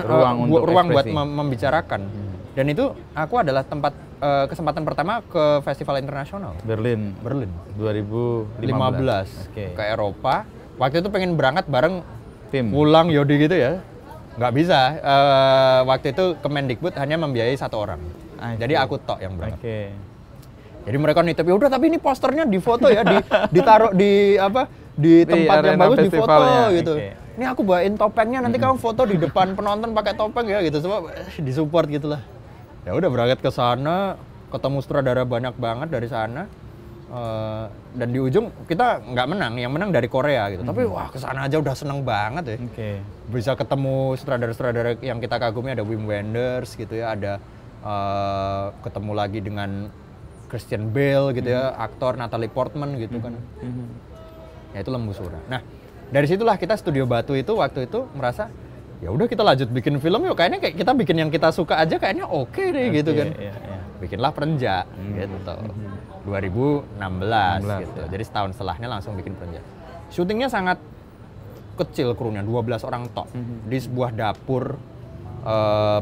ruang buat membicarakan. Dan itu aku adalah kesempatan pertama ke festival internasional Berlin 2015 ke Eropa. Waktu itu pengen berangkat bareng tim pulang Yodi gitu ya, nggak bisa. Waktu itu Kemendikbud hanya membiayai 1 orang, jadi aku tok yang berangkat. Jadi mereka nitip, ya udah tapi ini posternya difoto ya, ditaruh di tempat yang bagus difoto gitu. Ini aku bawain topengnya, nanti kamu foto di depan penonton pakai topeng ya gitu, semua disupport gitulah. Ya udah berangkat ke sana, ketemu sutradara banyak banget dari sana, dan di ujung kita nggak menang, yang menang dari Korea gitu. Tapi wah kesana aja udah seneng banget ya. Bisa ketemu sutradara-sutradara yang kita kagumi, ada Wim Wenders gitu ya, ada ketemu lagi dengan Christian Bale gitu ya, aktor Natalie Portman gitu kan. Ya itu Lembu Sura. Nah dari situlah kita Studio Batu itu waktu itu merasa ya udah kita lanjut bikin film yuk, kayaknya kayak kita bikin yang kita suka aja kayaknya oke deh gitu kan. Bikinlah Perenjak gitu. 2016 gitu. Jadi setahun setelahnya langsung bikin Perenjak. Syutingnya sangat kecil krunya, 12 orang tok di sebuah dapur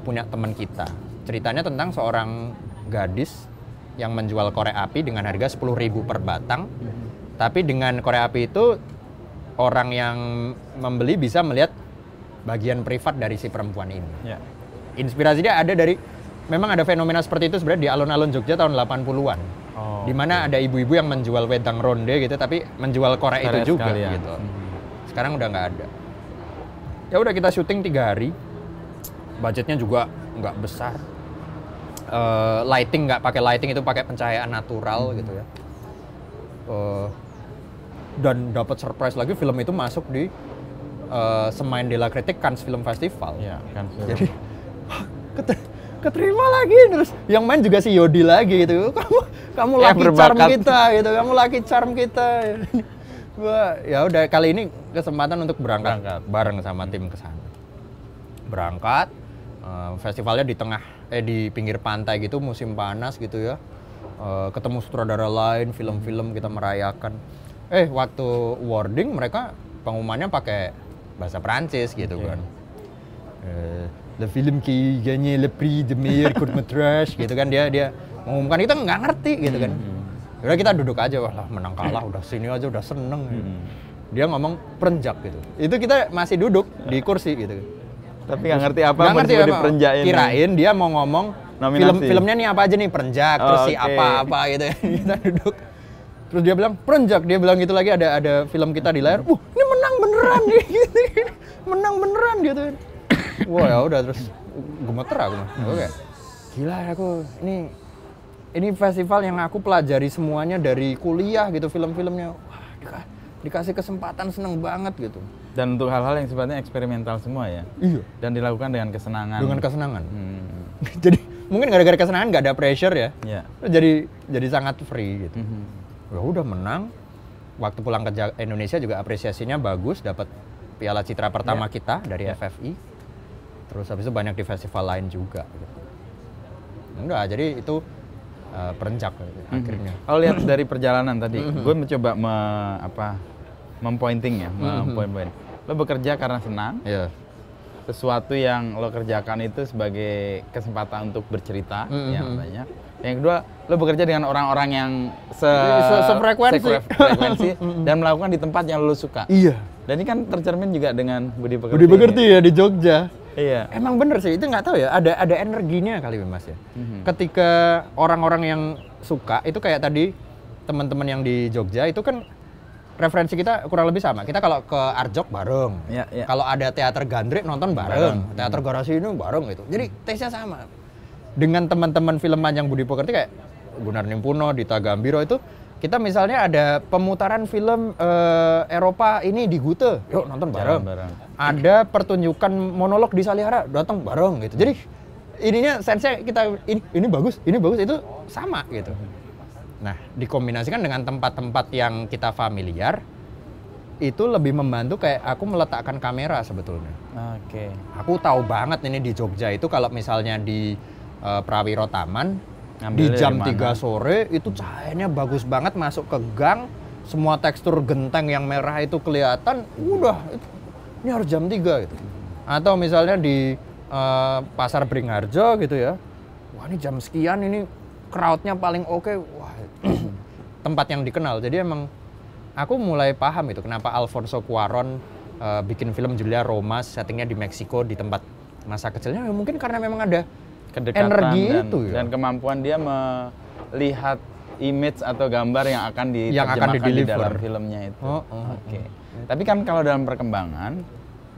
punya teman kita. Ceritanya tentang seorang gadis yang menjual korek api dengan harga 10.000 per batang. Tapi dengan korek api itu orang yang membeli bisa melihat bagian privat dari si perempuan ini. Inspirasinya ada dari, memang ada fenomena seperti itu sebenarnya di alun-alun Jogja tahun 80-an. Di mana ada ibu-ibu yang menjual wedang ronde gitu, tapi menjual korek itu juga gitu. Sekarang udah nggak ada. Ya udah kita syuting 3 hari. Budgetnya juga nggak besar. Lighting nggak pakai lighting, itu pakai pencahayaan natural gitu ya. Dan dapat surprise lagi, film itu masuk di Semain Della Kritik Cannes Film Festival. Jadi keterima lagi, terus yang main juga si Yodi lagi gitu. Kamu laki charm kita gitu, kamu laki charm kita. Wah, ya udah kali ini kesempatan untuk berangkat bareng sama tim ke sana. Berangkat, festivalnya di pinggir pantai gitu, musim panas gitu ya. Ketemu sutradara lain, film-film kita merayakan. Waktu wording mereka pengumumannya pakai bahasa Prancis gitu kan. Le film qui gagne le prix de meilleur court métrage gitu kan, dia mengumumkan, kita nggak ngerti gitu kan. Udah kita duduk aja, wah menang kalah udah sini aja udah seneng. Dia ngomong Perenjak gitu. Itu kita masih duduk di kursi gitu. Tapi nggak ngerti apa di Perenjak ini. Kirain dia mau ngomong filmnya nih apa aja nih, Perenjak, terus si apa gitu. Kita duduk. Terus dia bilang Perenjak, dia bilang gitu lagi, ada film kita di layar. Ini menang beneran nih gitu. Menang beneran gitu. Wah ya udah terus gemeter aku. Oke. Gila aku ini festival yang aku pelajari semuanya dari kuliah gitu, film-filmnya. Wah, dikasih kesempatan, seneng banget gitu. Dan untuk hal-hal yang sifatnya eksperimental semua ya? Iya. Dan dilakukan dengan kesenangan? Dengan kesenangan. Jadi mungkin gara-gara kesenangan nggak ada pressure ya. Yeah. Jadi sangat free gitu. Ya udah menang. Waktu pulang ke Indonesia juga apresiasinya bagus, dapat Piala Citra pertama kita dari FFI. Terus habis itu banyak di festival lain juga gitu. Enggak, jadi itu perencak akhirnya. Kalau lihat dari perjalanan tadi, gue mencoba mempointing ya, mempoint. Lo bekerja karena senang. Iya. Sesuatu yang lo kerjakan itu sebagai kesempatan untuk bercerita, yang banyak. Yang kedua, lo bekerja dengan orang-orang yang sefrekuensi dan melakukan di tempat yang lo suka. Iya. Dan ini kan tercermin juga dengan Budi Pekerti. Budi Pekerti ya di Jogja. Iya. Emang bener sih, itu nggak tahu ya, ada energinya kali Mas ya. Ketika orang-orang yang suka, itu kayak tadi teman-teman yang di Jogja itu kan referensi kita kurang lebih sama. Kita kalau ke Arjok bareng, kalau ada teater Gandrik nonton bareng, teater Garasi ini bareng gitu. Jadi taste-nya sama. Dengan teman-teman film Manjang Budi Pekerti kayak Gunar Nimpuno, Dita Gambiro itu, kita misalnya ada pemutaran film Eropa ini di Gute, yuk nonton bareng. Ada pertunjukan monolog di Salihara, datang bareng gitu. Jadi ininya sense-nya kita ini bagus itu sama gitu. Nah, dikombinasikan dengan tempat-tempat yang kita familiar, itu lebih membantu kayak aku meletakkan kamera sebetulnya. Oke. Aku tahu banget ini di Jogja itu kalau misalnya di Prawiro Taman, di Ngambilnya jam dari 3 sore itu cahayanya bagus banget masuk ke gang, semua tekstur genteng yang merah itu kelihatan, udah ini harus jam 3 gitu. Atau misalnya di Pasar Beringharjo gitu ya, wah ini jam sekian ini crowd-nya paling oke, wah tempat yang dikenal. Jadi emang aku mulai paham itu kenapa Alfonso Cuarón bikin film Julia Romas, settingnya di Meksiko di tempat masa kecilnya, ya mungkin karena memang ada kedekatan energi itu ya. Dan kemampuan dia melihat image atau gambar yang akan diterjemahkan di dalam filmnya itu. Oke. Tapi kan kalau dalam perkembangan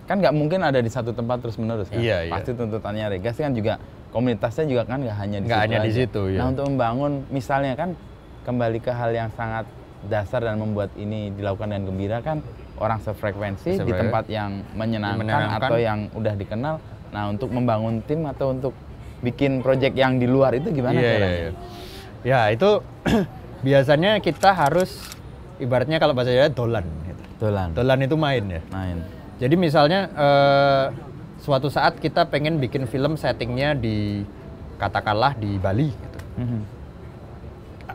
kan nggak mungkin ada di satu tempat terus menerus kan. Iya, Pasti tuntutannya Regas kan juga komunitasnya juga kan nggak hanya di situ. Nah, untuk membangun misalnya kan kembali ke hal yang sangat dasar dan membuat ini dilakukan dengan gembira kan, orang sefrekuensi di tempat yang menyenangkan atau yang udah dikenal. Nah, untuk membangun tim atau untuk bikin project yang di luar itu gimana caranya? Ya itu biasanya kita harus ibaratnya kalau bahasa Jawa dolan. Gitu. Dolan itu main ya. Jadi misalnya suatu saat kita pengen bikin film settingnya di katakanlah di Bali. Gitu.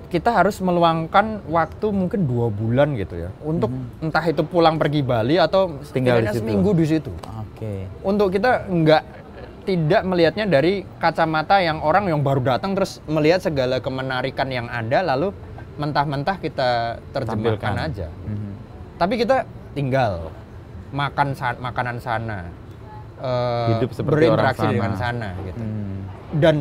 Kita harus meluangkan waktu mungkin 2 bulan gitu ya untuk entah itu pulang pergi Bali atau tinggal seminggu di situ. Oke. Untuk kita tidak melihatnya dari kacamata yang orang yang baru datang terus melihat segala kemenarikan yang ada lalu mentah-mentah kita terjemahkan aja. Tapi kita tinggal makan makanan sana, hidup seperti berinteraksi orang dengan sana gitu. Dan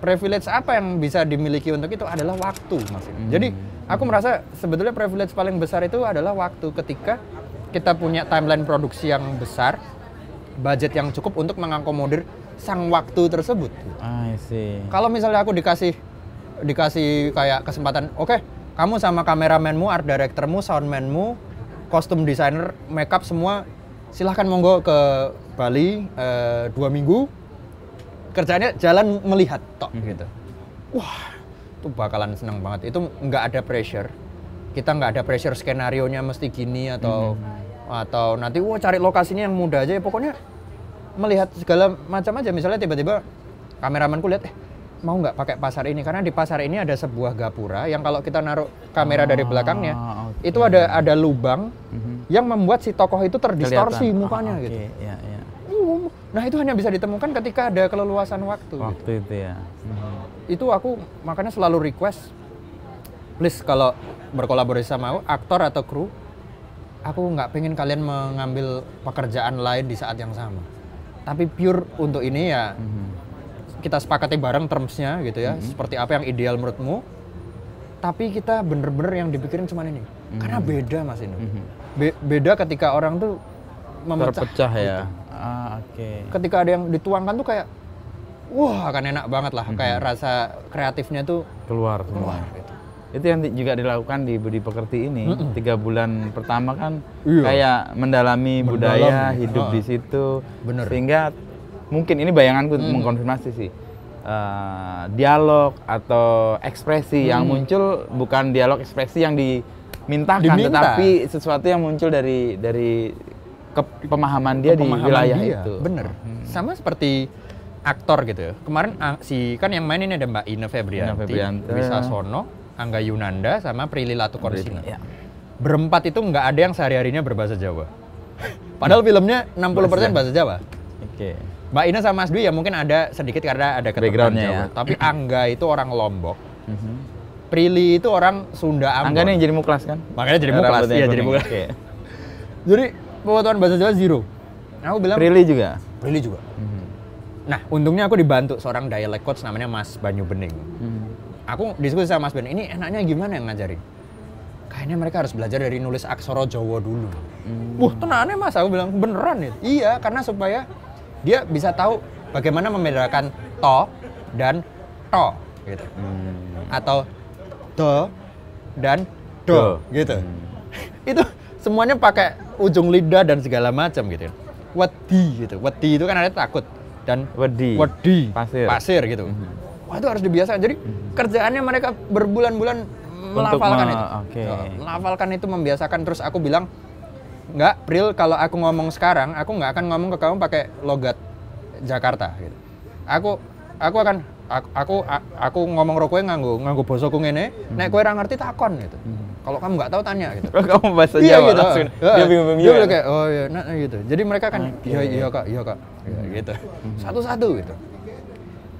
privilege apa yang bisa dimiliki untuk itu adalah waktu, Mas. Jadi aku merasa sebetulnya privilege paling besar itu adalah waktu, ketika kita punya timeline produksi yang besar, budget yang cukup untuk mengakomodir sang waktu tersebut. I see. Kalau misalnya aku dikasih kayak kesempatan, oke, kamu sama kameramenmu, art directormu, soundmanmu, kostum desainer, makeup semua, silahkan monggo ke Bali 2 minggu. Kerjanya jalan melihat tok gitu. Wah, itu bakalan seneng banget. Itu nggak ada pressure. Kita nggak ada pressure skenarionya mesti gini atau nanti cari lokasinya yang mudah aja ya. Pokoknya melihat segala macam aja. Misalnya tiba-tiba kameramanku lihat mau nggak pakai pasar ini, karena di pasar ini ada sebuah gapura yang kalau kita naruh kamera dari belakangnya itu ada lubang yang membuat si tokoh itu terdistorsi mukanya gitu. Nah itu hanya bisa ditemukan ketika ada keleluasan waktu. Itu ya. Itu aku makanya selalu request, please kalau berkolaborasi sama aku, aktor atau kru, aku nggak pengen kalian mengambil pekerjaan lain di saat yang sama. Tapi pure untuk ini ya kita sepakati bareng terms-nya gitu ya, seperti apa yang ideal menurutmu. Tapi kita bener-bener yang dipikirin cuma ini. Karena beda Mas ini. Beda ketika orang tuh memecah. Terpecah ya. Gitu. Oke. Ketika ada yang dituangkan tuh kayak, wah akan enak banget lah. Kayak rasa kreatifnya tuh Keluar semua. gitu. Itu yang juga dilakukan di Budi Pekerti ini. 3 bulan pertama kan Iya. kayak mendalami budaya, hidup di situ. Bener. Sehingga mungkin ini bayanganku mengkonfirmasi sih. Dialog atau ekspresi yang muncul bukan dialog ekspresi yang dimintakan, tetapi sesuatu yang muncul dari pemahaman dia di wilayah itu. Bener. Sama seperti aktor gitu ya. Kemarin kan yang main ini ada Mbak Ine Febrianti, Wisasono, Angga Yunanda, sama Prilly Latuconsina. Ya. Berempat itu nggak ada yang sehari-harinya berbahasa Jawa. Padahal filmnya 60% bahasa Jawa. Oke. Mbak Ina sama Mas Dwi ya mungkin ada sedikit karena ada keturunan Jawa. Ya. Tapi Angga itu orang Lombok. Prilly itu orang Sunda Ambon. Angga ini yang jadi muklas kan? Makanya jadi muklas. Iya, jadi muklas. Okay. Jadi pengetahuan bahasa Jawa zero. Aku bilang Prilly juga. Nah, untungnya aku dibantu seorang dialect coach namanya Mas Banyu Bening. Aku diskusi sama Mas Banyu, ini enaknya gimana yang ngajarin? Kayaknya mereka harus belajar dari nulis aksara Jawa dulu. Wah, tenane Mas, aku bilang beneran ya? Iya, karena supaya dia bisa tahu bagaimana membedakan to dan to gitu. Atau do dan do gitu. Itu semuanya pakai ujung lidah dan segala macam gitu. Wedi gitu. Wedi itu kan artinya takut dan wedi pasir gitu. Wah, itu harus dibiasakan. Jadi kerjaannya mereka berbulan-bulan melafalkan itu. Melafalkan itu, membiasakan. Terus aku bilang, enggak, Pril, kalau aku ngomong sekarang, aku nggak akan ngomong ke kamu pakai logat Jakarta gitu. Aku ngomong ro kowe nganggo basa ku ngene, nek kowe ora ngerti takon gitu. Kalau kamu nggak tahu tanya gitu. Kalau kamu bahasa Jawa gitu. langsung dia bingung-bingung. Dia kayak oh iya, nah gitu. Jadi mereka kan iya Kak. Ya, gitu. Satu-satu gitu.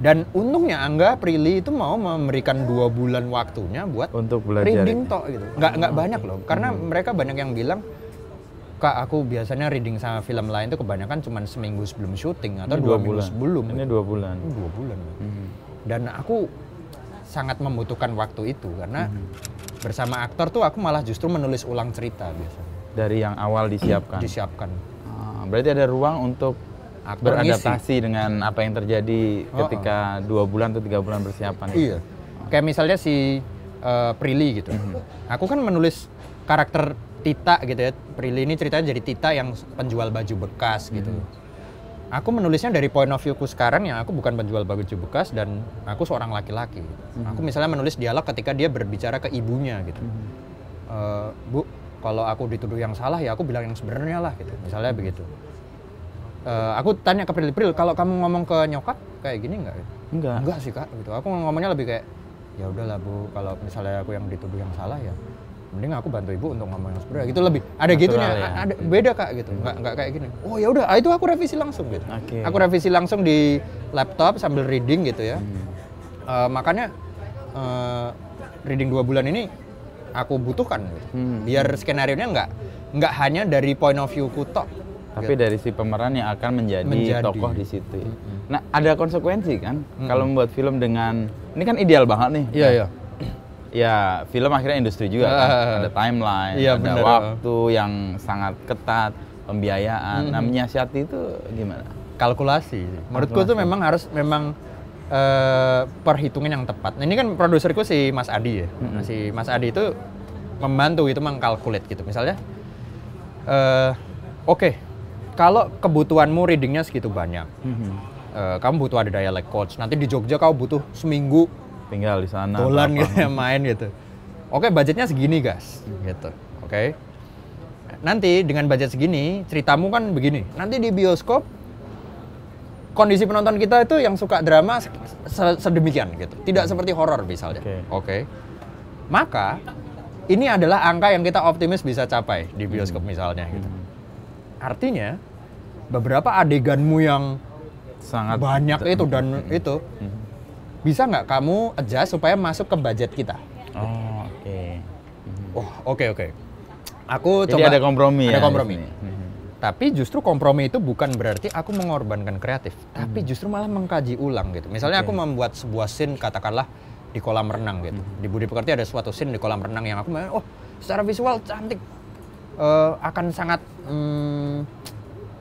Dan untungnya Angga Prilly itu mau memberikan 2 bulan waktunya buat untuk belajar reading tok gitu. Nggak banyak loh, karena mereka banyak yang bilang, Kak, aku biasanya reading sama film lain itu kebanyakan cuma seminggu sebelum syuting atau 2 minggu sebelum. Ini 2 bulan. 2 bulan. Dan aku sangat membutuhkan waktu itu karena bersama aktor tuh aku malah justru menulis ulang cerita biasanya. Dari yang awal disiapkan. Berarti ada ruang untuk aktor beradaptasi dengan apa yang terjadi ketika 2 bulan atau 3 bulan persiapan. Iya. Kayak misalnya si Prilly gitu. Aku kan menulis karakter Tita gitu ya. Prilly ini ceritanya jadi Tita yang penjual baju bekas gitu. Aku menulisnya dari point of view-ku sekarang yang aku bukan penjual baju bekas dan aku seorang laki-laki. Aku misalnya menulis dialog ketika dia berbicara ke ibunya gitu. Bu, kalau aku dituduh yang salah ya aku bilang yang sebenarnya lah gitu. Misalnya begitu. Aku tanya ke Prilly, kalau kamu ngomong ke nyokap kayak gini nggak? Enggak sih Kak gitu. Aku ngomongnya lebih kayak ya udahlah Bu, kalau misalnya aku yang dituduh yang salah ya mending aku bantu ibu untuk ngomong yang sebenarnya gitu, lebih ada gitunya ya? Ada beda Kak gitu, nggak kayak gini. Oh ya udah, itu aku revisi langsung gitu. Aku revisi langsung di laptop sambil reading gitu ya. Makanya reading 2 bulan ini aku butuhkan gitu. Biar skenarionya nggak hanya dari point of view ku tok, tapi gitu. Dari si pemeran yang akan menjadi tokoh di situ. Nah, ada konsekuensi kan kalau membuat film dengan ini kan ideal banget nih. Iya. Ya, film akhirnya industri juga kan. Ada timeline, ada waktu yang sangat ketat, pembiayaan. Nah, menyiasati itu gimana? Kalkulasi. Menurutku itu memang perhitungan yang tepat. Nah, ini kan produserku si Mas Adi ya. Si Mas Adi itu membantu itu mengkalkulat gitu. Misalnya, oke, kalau kebutuhanmu readingnya segitu banyak, kamu butuh ada dialect coach. Nanti di Jogja kau butuh seminggu tinggal di sana, dolan gitu, main gitu. Oke, budgetnya segini guys, gitu. Oke. Nanti dengan budget segini, ceritamu kan begini. Nanti di bioskop kondisi penonton kita itu yang suka drama sedemikian gitu. Tidak seperti horor misalnya. Oke. Maka ini adalah angka yang kita optimis bisa capai di bioskop misalnya gitu. Artinya beberapa adeganmu yang sangat banyak itu dan itu bisa nggak kamu adjust supaya masuk ke budget kita? Oke. Aku jadi coba ada kompromi. Ada kompromi. Tapi justru kompromi itu bukan berarti aku mengorbankan kreatif, tapi justru malah mengkaji ulang gitu. Misalnya aku membuat sebuah scene katakanlah di kolam renang gitu. Di Budi Pekerti ada suatu scene di kolam renang yang aku secara visual cantik, akan sangat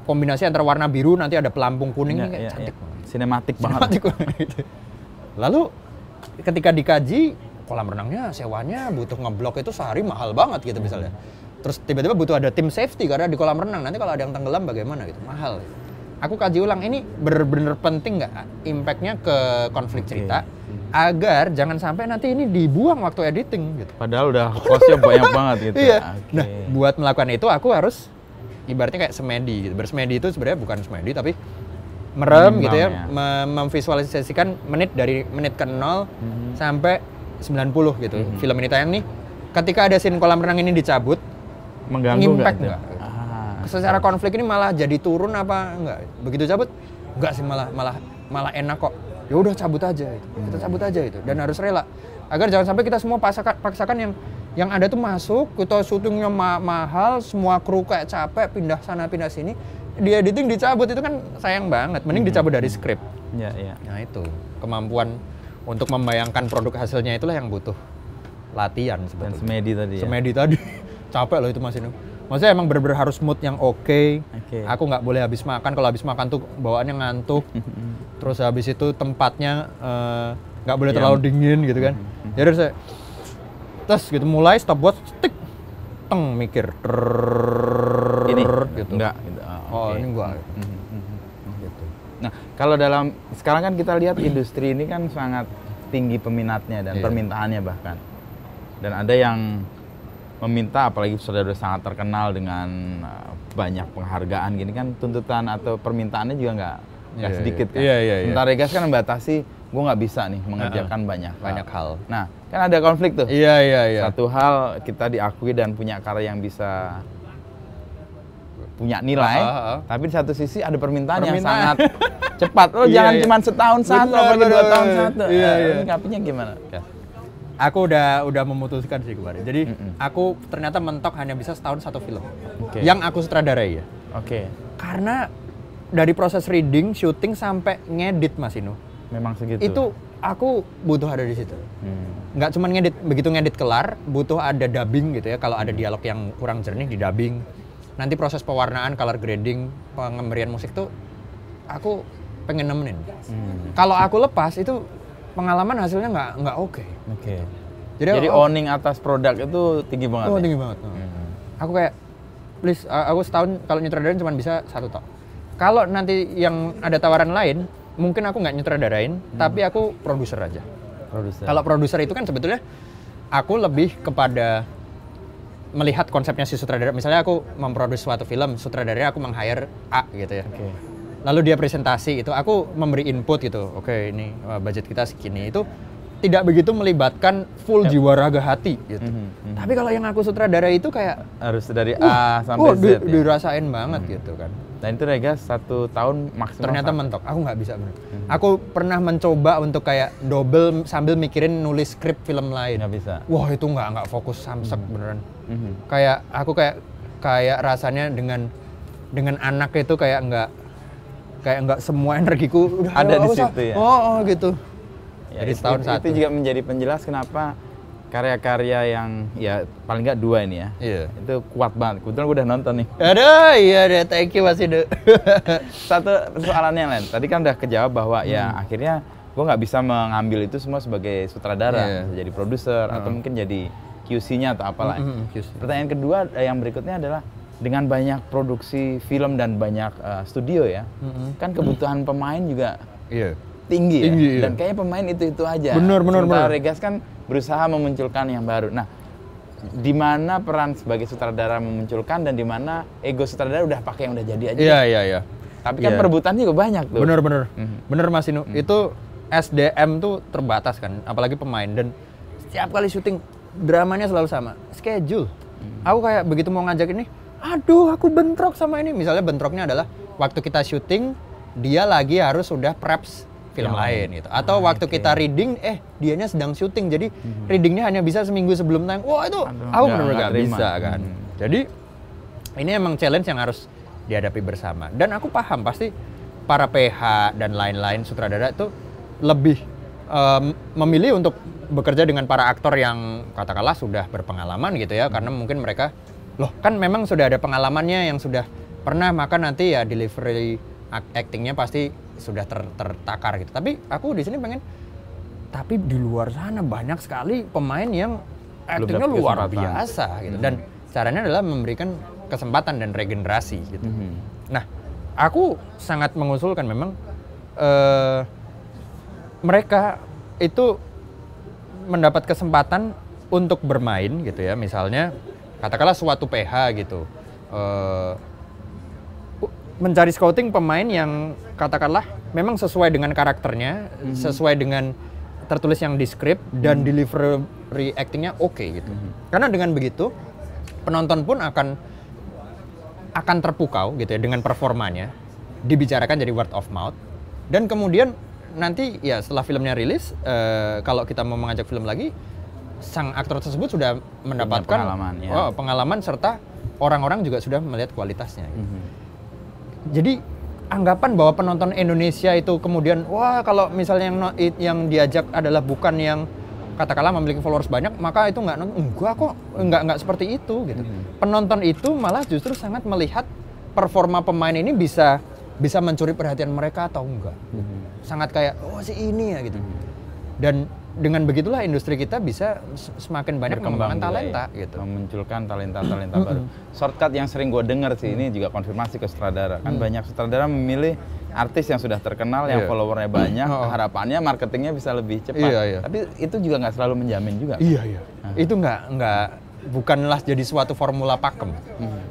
kombinasi antara warna biru nanti ada pelampung kuning ini kayak cantik banget. Sinematik banget. Lalu ketika dikaji kolam renangnya sewanya butuh ngeblok itu sehari mahal banget gitu misalnya. Terus tiba-tiba butuh ada tim safety karena di kolam renang nanti kalau ada yang tenggelam bagaimana gitu, mahal. Aku kaji ulang ini bener-bener penting nggak impactnya ke konflik cerita agar jangan sampai nanti ini dibuang waktu editing gitu. Padahal udah cost-nya banyak banget gitu. Iya. Nah, buat melakukan itu aku harus ibaratnya kayak semedi gitu. Bersemedi itu sebenarnya bukan semedi tapi merem gitu ya, memvisualisasikan dari menit ke 0 sampai 90 gitu. Film ini tayang nih, ketika ada scene kolam renang ini dicabut, mengganggu impact nggak? Secara konflik ini malah jadi turun apa enggak? Begitu cabut, enggak sih malah enak kok. Ya udah cabut aja itu. Kita cabut aja itu dan harus rela. Agar jangan sampai kita semua paksakan yang ada tuh masuk, kita syutingnya mahal, semua kru kayak capek pindah sana pindah sini. Di editing dicabut itu kan sayang banget. Mending dicabut dari skrip. Iya, iya. Nah itu kemampuan untuk membayangkan produk hasilnya itulah yang butuh latihan sebetulnya. Dan semedi tadi ya. Semedi tadi. Capek loh itu Mas Inu. Maksudnya emang bener-bener harus mood yang oke. Aku nggak boleh habis makan. Kalau habis makan tuh bawaannya ngantuk. Terus habis itu tempatnya nggak boleh terlalu dingin gitu kan. Jadi saya terus gitu mulai stopwatch tik teng mikir ini gitu. Enggak gitu. Ini enggak. Gitu. Nah, kalau dalam sekarang kan kita lihat industri ini kan sangat tinggi peminatnya dan permintaannya bahkan. Dan ada yang meminta, apalagi sudah sangat terkenal dengan banyak penghargaan gini kan, tuntutan atau permintaannya juga nggak sedikit kan. Sementara Regas kan membatasi, gue nggak bisa nih mengerjakan banyak hal. Nah, kan ada konflik tuh. Satu hal kita diakui dan punya karya yang bisa punya nilai, tapi di satu sisi ada permintaan yang sangat cepat. Jangan cuma setahun satu, apalagi 2 tahun satu. Ini ngapainnya gimana? Aku udah memutuskan sih kemarin. Jadi aku ternyata mentok hanya bisa setahun 1 film. Yang aku sutradarai ya. Karena dari proses reading, syuting sampai ngedit Mas Inu. Memang segitu. Itu aku butuh ada di situ. Nggak cuma ngedit, begitu ngedit kelar, butuh ada dubbing gitu ya. Kalau ada dialog yang kurang jernih di dubbing. Nanti proses pewarnaan, color grading, pengembalian musik tuh aku pengen nemenin. Kalau aku lepas itu pengalaman hasilnya nggak oke. Jadi owning atas produk itu tinggi banget. Tinggi banget. Aku kayak please, aku setahun kalau nyutradarain cuma bisa 1 tok. Kalau nanti yang ada tawaran lain, mungkin aku nggak nyutradarain, tapi aku produser aja. Kalau produser itu kan sebetulnya aku lebih kepada melihat konsepnya si sutradara. Misalnya aku memproduksi suatu film, sutradaranya aku meng-hire A gitu ya. Lalu dia presentasi itu, aku memberi input gitu. Ini budget kita segini. Itu tidak begitu melibatkan full jiwa raga hati gitu. Tapi kalau yang aku sutradara itu kayak harus dari A sampai Z. Dirasain banget gitu kan. Dan itu Regas 1 tahun maksimal. Ternyata mentok. Aku nggak bisa bener. Aku pernah mencoba untuk kayak double sambil mikirin nulis skrip film lain. Nggak bisa. Wah itu nggak fokus samsek beneran. Kayak aku kayak rasanya dengan anak itu kayak nggak semua energiku udah ada di situ ya. Gitu. Ya, jadi setahun itu juga menjadi penjelas kenapa karya-karya yang ya paling nggak 2 ini ya. Itu kuat banget. Kebetulan gue udah nonton nih. Aduh, iya deh, thank you Mas Ido. Satu persoalannya yang lain. Tadi kan udah kejawab bahwa ya akhirnya gue nggak bisa mengambil itu semua sebagai sutradara, jadi produser atau mungkin jadi QC-nya atau apalah. Pertanyaan kedua yang berikutnya adalah dengan banyak produksi film dan banyak studio ya, kan kebutuhan pemain juga tinggi ya. Dan kayaknya pemain itu aja. Benar. Regas kan berusaha memunculkan yang baru. Nah, di mana peran sebagai sutradara memunculkan dan di mana ego sutradara udah pakai yang udah jadi aja. Iya. Tapi kan perebutannya juga banyak tuh. Bener. Bener Mas Inu. Itu SDM tuh terbatas kan, apalagi pemain. Dan setiap kali syuting dramanya selalu sama, schedule. Aku kayak begitu mau ngajak ini, aduh aku bentrok sama ini. Misalnya bentroknya adalah waktu kita syuting, dia lagi harus sudah preps film lain gitu. Atau waktu kita reading, dianya sedang syuting. Jadi readingnya hanya bisa seminggu sebelum tayang. Wah itu aku benar-benar gak bisa kan. Jadi ini emang challenge yang harus dihadapi bersama. Dan aku paham pasti para PH dan lain-lain sutradara itu lebih memilih untuk bekerja dengan para aktor yang katakanlah sudah berpengalaman gitu ya. Karena mungkin mereka, kan memang sudah ada pengalamannya yang sudah pernah, maka nanti ya delivery actingnya pasti sudah tertakar gitu. Tapi aku di sini pengen, tapi di luar sana banyak sekali pemain yang actingnya luar biasa gitu. Dan caranya adalah memberikan kesempatan dan regenerasi gitu. Nah, aku sangat mengusulkan memang mereka itu mendapat kesempatan untuk bermain gitu ya. Misalnya katakanlah suatu PH gitu. Mencari scouting pemain yang katakanlah memang sesuai dengan karakternya, sesuai dengan tertulis yang di script dan delivery actingnya oke gitu. Karena dengan begitu penonton pun akan terpukau gitu ya dengan performanya, dibicarakan jadi word of mouth, dan kemudian nanti ya setelah filmnya rilis, kalau kita mau mengajak film lagi, sang aktor tersebut sudah mendapatkan pengalaman serta orang-orang juga sudah melihat kualitasnya. Gitu. Jadi anggapan bahwa penonton Indonesia itu kemudian wah kalau misalnya yang diajak adalah bukan yang katakanlah memiliki followers banyak, maka itu enggak seperti itu gitu. Penonton itu malah justru sangat melihat performa pemain ini bisa mencuri perhatian mereka atau enggak. Sangat kayak oh si ini ya gitu. Dan dengan begitulah industri kita bisa semakin banyak mengembangkan talenta ya, gitu. Memunculkan talenta-talenta baru. Shortcut yang sering gue dengar sih, ini juga konfirmasi ke sutradara. Kan banyak sutradara memilih artis yang sudah terkenal, yang followernya banyak, harapannya marketingnya bisa lebih cepat. Tapi itu juga nggak selalu menjamin juga. Itu bukanlah jadi suatu formula pakem.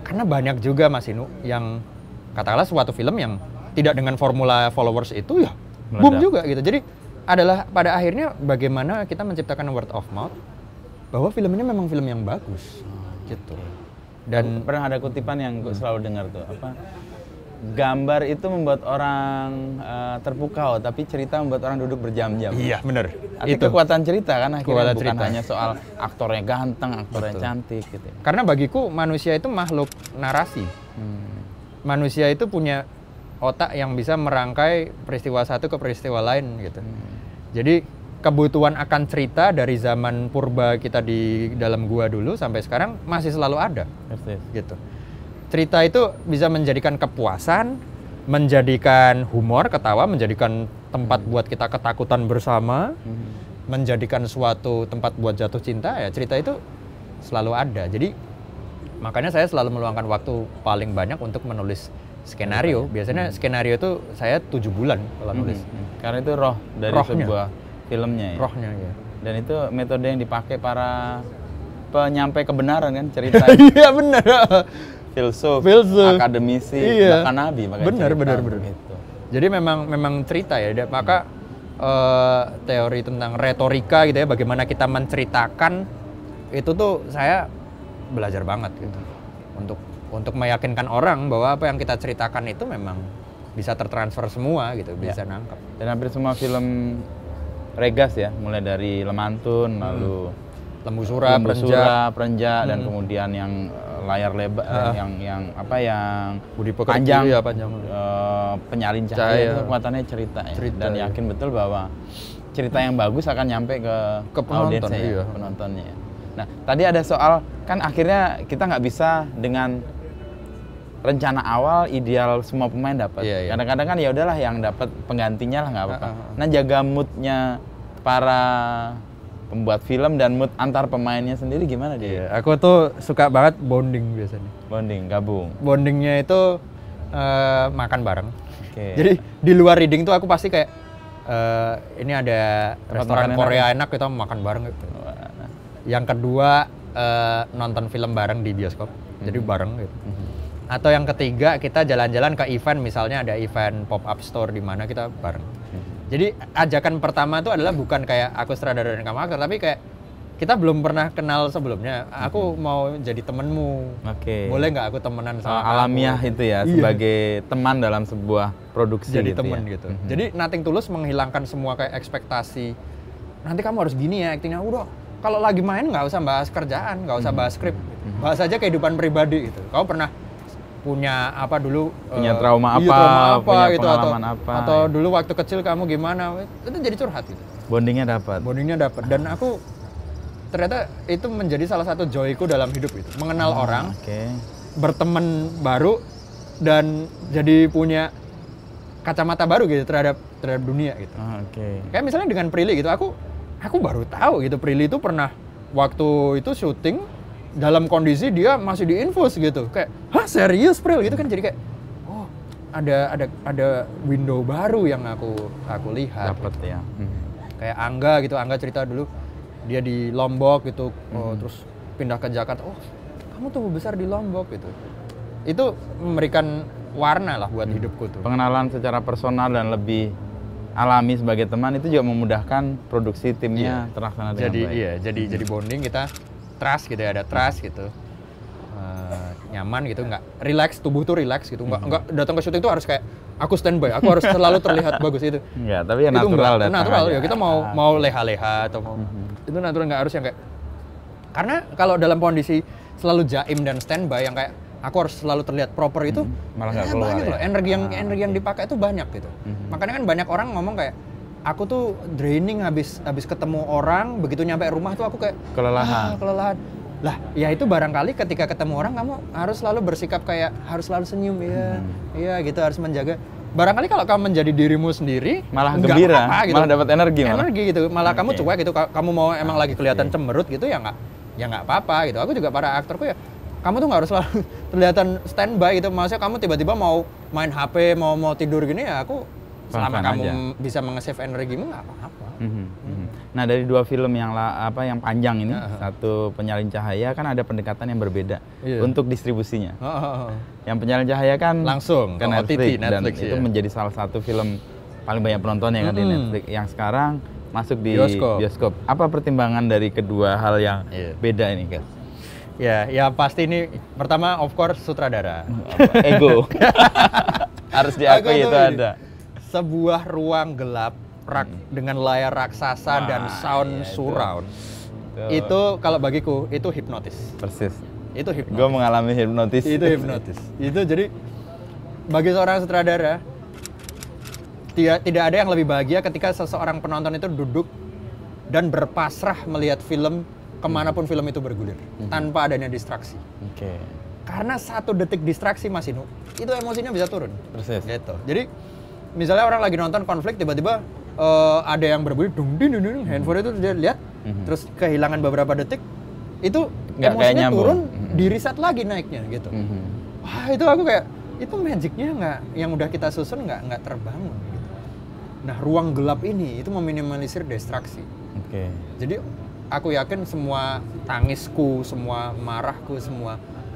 Karena banyak juga Mas Inu yang katakanlah suatu film yang tidak dengan formula followers itu ya boom juga gitu. Jadi adalah pada akhirnya bagaimana kita menciptakan word of mouth bahwa film ini memang film yang bagus gitu. Dan pernah ada kutipan yang gue selalu dengar tuh, apa, gambar itu membuat orang terpukau, tapi cerita membuat orang duduk berjam-jam. Iya benar. Itu kekuatan cerita kan akhirnya, bukan hanya soal aktornya ganteng, aktornya cantik gitu. Karena bagiku manusia itu makhluk narasi. Manusia itu punya otak yang bisa merangkai peristiwa satu ke peristiwa lain gitu. Jadi kebutuhan akan cerita dari zaman purba kita di dalam gua dulu sampai sekarang masih selalu ada. Gitu. Cerita itu bisa menjadikan kepuasan, menjadikan humor, ketawa, menjadikan tempat buat kita ketakutan bersama, menjadikan suatu tempat buat jatuh cinta, ya cerita itu selalu ada. Jadi makanya saya selalu meluangkan waktu paling banyak untuk menulis skenario. Biasanya skenario itu saya 7 bulan kalau nulis. Karena itu roh dari sebuah filmnya ya. Rohnya ya. Dan itu metode yang dipakai para penyampai kebenaran kan, cerita. Iya benar. Filsuf, akademisi, bahkan nabi. Benar. Gitu. Jadi memang cerita ya. Maka teori tentang retorika gitu ya, bagaimana kita menceritakan itu tuh saya belajar banget gitu. Untuk meyakinkan orang bahwa apa yang kita ceritakan itu memang bisa tertransfer semua gitu, bisa nangkep. Dan hampir semua film Regas ya, mulai dari Lemantun, lalu Lembu Sura, Perenjak, dan kemudian yang layar lebar, yang Budi Pekerti, panjang, Penyalin Cahaya. Cahaya itu kekuatannya cerita ya. Dan yakin betul bahwa cerita yang bagus akan nyampe ke audiensnya, penontonnya. Nah, tadi ada soal, kan akhirnya kita nggak bisa dengan rencana awal ideal semua pemain dapat. Kadang-kadang kan ya udahlah yang dapat penggantinya lah nggak apa-apa. Nah, jaga moodnya para pembuat film dan mood antar pemainnya sendiri gimana dia? Aku tuh suka banget bonding biasanya. Bonding, gabung. Bondingnya itu makan bareng. Jadi di luar reading tuh aku pasti kayak ini ada restoran Korea enak, kita makan bareng gitu. Yang kedua nonton film bareng di bioskop, jadi bareng gitu. Atau yang ketiga kita jalan-jalan ke event, misalnya ada event pop-up store di mana kita bareng. Jadi ajakan pertama itu adalah bukan kayak aku sutradara dan kamu aktor, tapi kayak kita belum pernah kenal sebelumnya. Aku mau jadi temenmu. Boleh nggak aku temenan sama alamiah kamu? Itu ya, sebagai teman dalam sebuah produksi. Jadi gitu temen ya? gitu. Jadi Nothing Tulus menghilangkan semua kayak ekspektasi. Nanti kamu harus gini ya aktingnya. Udah, kalau lagi main nggak usah bahas kerjaan, nggak usah bahas skrip. Bahas aja kehidupan pribadi gitu. Kamu pernah punya apa dulu, punya trauma apa, punya gitu, pengalaman atau dulu waktu kecil kamu gimana, itu jadi curhat gitu. Bondingnya dapat Dan aku ternyata itu menjadi salah satu joyku dalam hidup itu, mengenal orang, berteman baru, dan jadi punya kacamata baru gitu terhadap dunia gitu. Kayak misalnya dengan Prilly gitu, aku baru tahu gitu Prilly itu pernah waktu itu syuting dalam kondisi dia masih diinfus gitu. Kayak, hah serius Prilly gitu kan, jadi kayak oh ada window baru yang aku lihat. Dapat ya. Kayak Angga cerita dulu dia di Lombok gitu, terus pindah ke Jakarta. Oh, kamu tumbuh besar di Lombok gitu. Itu memberikan warna lah buat hidupku tuh. Pengenalan secara personal dan lebih alami sebagai teman itu juga memudahkan produksi timnya terlaksana dengan baik. Iya, jadi bonding kita trust gitu ya, ada trust gitu. Nyaman gitu, nggak relax, tubuh tuh relax gitu. Nggak datang ke syuting tuh harus kayak aku standby, aku harus selalu terlihat bagus itu. Iya, tapi ya natural datang. Natural ya, kita mau leha-leha atau mau itu natural, nggak harus yang kayak, karena kalau dalam kondisi selalu jaim dan standby yang kayak aku harus selalu terlihat proper itu malah nggak keluar banyak loh, energi yang dipakai itu banyak gitu. Makanya kan banyak orang ngomong kayak aku tuh draining habis ketemu orang, begitu nyampe rumah tuh aku kayak kelelahan. Lah, ya itu barangkali ketika ketemu orang kamu harus selalu bersikap kayak harus selalu senyum ya gitu, harus menjaga. Barangkali kalau kamu menjadi dirimu sendiri malah gembira, gitu. malah dapat energi gitu, malah kamu cuek gitu. Kamu mau emang lagi kelihatan cemberut gitu ya nggak apa-apa gitu. Aku juga para aktorku ya, kamu tuh nggak harus selalu kelihatan standby gitu. Maksudnya kamu tiba-tiba mau main HP, mau tidur gini ya aku selama kamu bisa menge-save energimu nggak apa-apa. Nah dari dua film yang panjang ini, satu Penyalin Cahaya kan ada pendekatan yang berbeda untuk distribusinya. Yang Penyalin Cahaya kan langsung ke Netflix dan itu menjadi salah satu film paling banyak penontonnya kan di Netflix. Yang sekarang masuk di bioskop. Apa pertimbangan dari kedua hal yang beda ini, guys? Ya pasti ini pertama of course sutradara. Ego. Harus diakui itu ada. Sebuah ruang gelap dengan layar raksasa dan sound surround. Itu kalau bagiku itu hipnotis. Persis. Itu hipnotis. Gue mengalami hipnotis. Itu hipnotis. Itu jadi bagi seorang sutradara tidak ada yang lebih bahagia ketika seseorang penonton itu duduk dan berpasrah melihat film kemanapun film itu bergulir tanpa adanya distraksi. Karena 1 detik distraksi Mas Inu, itu emosinya bisa turun. Persis. Gitu. Jadi misalnya orang lagi nonton konflik tiba-tiba ada yang berbunyi handphone itu dia lihat terus kehilangan beberapa detik itu emosinya turun di reset lagi naiknya gitu. Wah itu aku kayak itu magicnya nggak yang udah kita susun nggak terbangun gitu. Nah ruang gelap ini itu meminimalisir distraksi. Jadi aku yakin semua tangisku, semua marahku,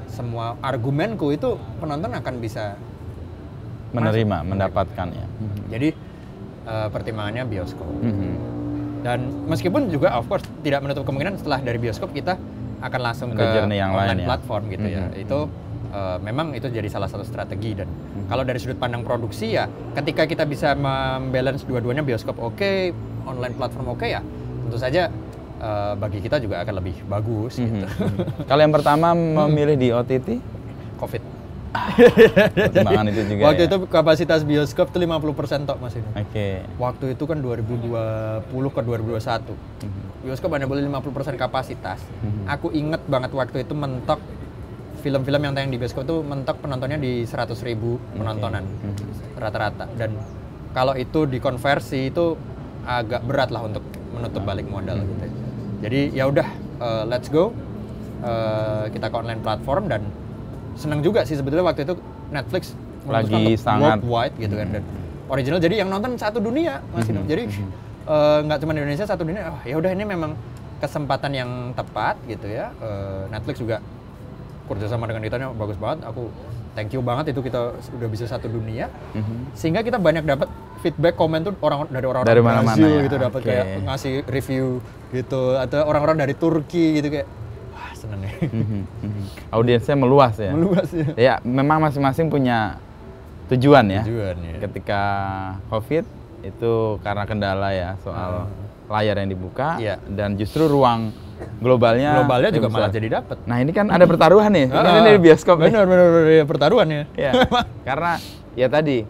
semua argumenku itu penonton akan bisa menerima, mendapatkannya. Jadi pertimbangannya bioskop. Dan meskipun juga of course tidak menutup kemungkinan setelah dari bioskop kita akan langsung ke online platform gitu ya. Itu memang itu jadi salah satu strategi dan kalau dari sudut pandang produksi ya ketika kita bisa membalance dua-duanya bioskop online platform ya tentu saja bagi kita juga akan lebih bagus gitu. Kalau yang pertama memilih di OTT? Covid. Pertimbangan itu juga waktu itu kapasitas bioskop tuh 50% tok Mas ini. Waktu itu kan 2020 ke 2021. Bioskop hanya boleh 50% kapasitas. Aku inget banget waktu itu mentok film-film yang tayang di bioskop tuh mentok penontonnya di 100.000 penontonan rata-rata. Dan kalau itu dikonversi itu agak berat lah untuk menutup balik modal gitu. Jadi ya udah let's go. Kita ke online platform dan senang juga sih sebetulnya waktu itu Netflix lagi sangat worldwide gitu kan dan original jadi yang nonton satu dunia Mas Inu. Jadi nggak cuma di Indonesia satu dunia. Oh, ya udah ini memang kesempatan yang tepat gitu ya. Netflix juga kerjasama dengan kita bagus banget. Aku thank you banget itu kita sudah bisa satu dunia. Sehingga kita banyak dapat feedback komen tuh dari orang-orang mana-mana Brazil gitu dapat kayak ngasih review gitu atau orang-orang dari Turki gitu kayak seneng ya. Audiensnya meluas ya. Ya memang masing-masing punya tujuan ya. Ketika COVID itu karena kendala ya soal layar yang dibuka dan justru ruang globalnya juga malah jadi dapat. Nah ini kan ada pertaruhan nih. Ini di bioskop. Benar pertaruhan ya. Karena ya tadi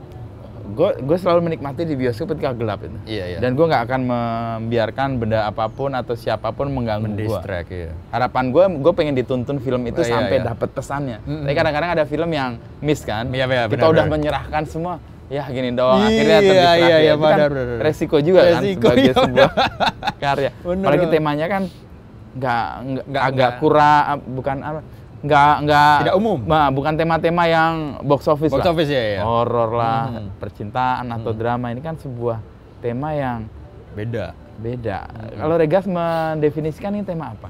gue selalu menikmati di bioskop ketika gelap itu. Iya. Dan gue nggak akan membiarkan benda apapun atau siapapun mengganggu gue. Iya. Harapan gue pengen dituntun film itu sampai dapat pesannya. Tapi kadang-kadang ada film yang miss kan. Iya, kita udah menyerahkan semua. Ya gini doang. Akhirnya terdistraksi. Iya, itu kan resiko juga kan sebagai sebuah karya. Apalagi temanya kan agak kurang, bukan apa. Nggak tidak umum. Bukan tema-tema yang box office lah. Ya. Horor lah, percintaan atau drama, ini kan sebuah tema yang beda. Kalau Regas mendefinisikan ini tema apa?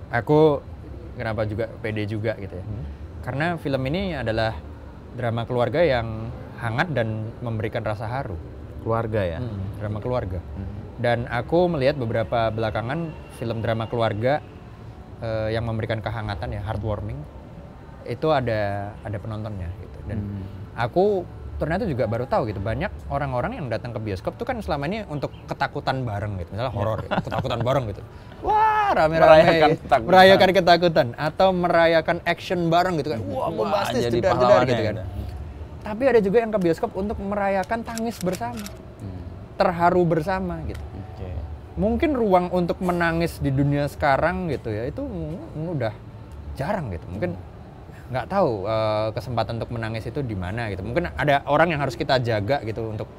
Aku kenapa juga pede juga gitu ya. Karena film ini adalah drama keluarga yang hangat dan memberikan rasa haru. Keluarga ya? Drama keluarga. Dan aku melihat beberapa belakangan film drama keluarga yang memberikan kehangatan ya, heartwarming, itu ada penontonnya gitu. Dan aku ternyata juga baru tahu gitu, banyak orang-orang yang datang ke bioskop tuh kan selama ini untuk ketakutan bareng gitu, misalnya horor ya, ketakutan bareng gitu. Wah, rame-rame merayakan ketakutan atau merayakan action bareng gitu kan. Wah, bombastis jedar-jedar gitu kan. Tapi ada juga yang ke bioskop untuk merayakan tangis bersama. Terharu bersama gitu. Mungkin ruang untuk menangis di dunia sekarang gitu ya, itu udah jarang gitu. Mungkin nggak tahu kesempatan untuk menangis itu di mana gitu. Mungkin ada orang yang harus kita jaga gitu untuk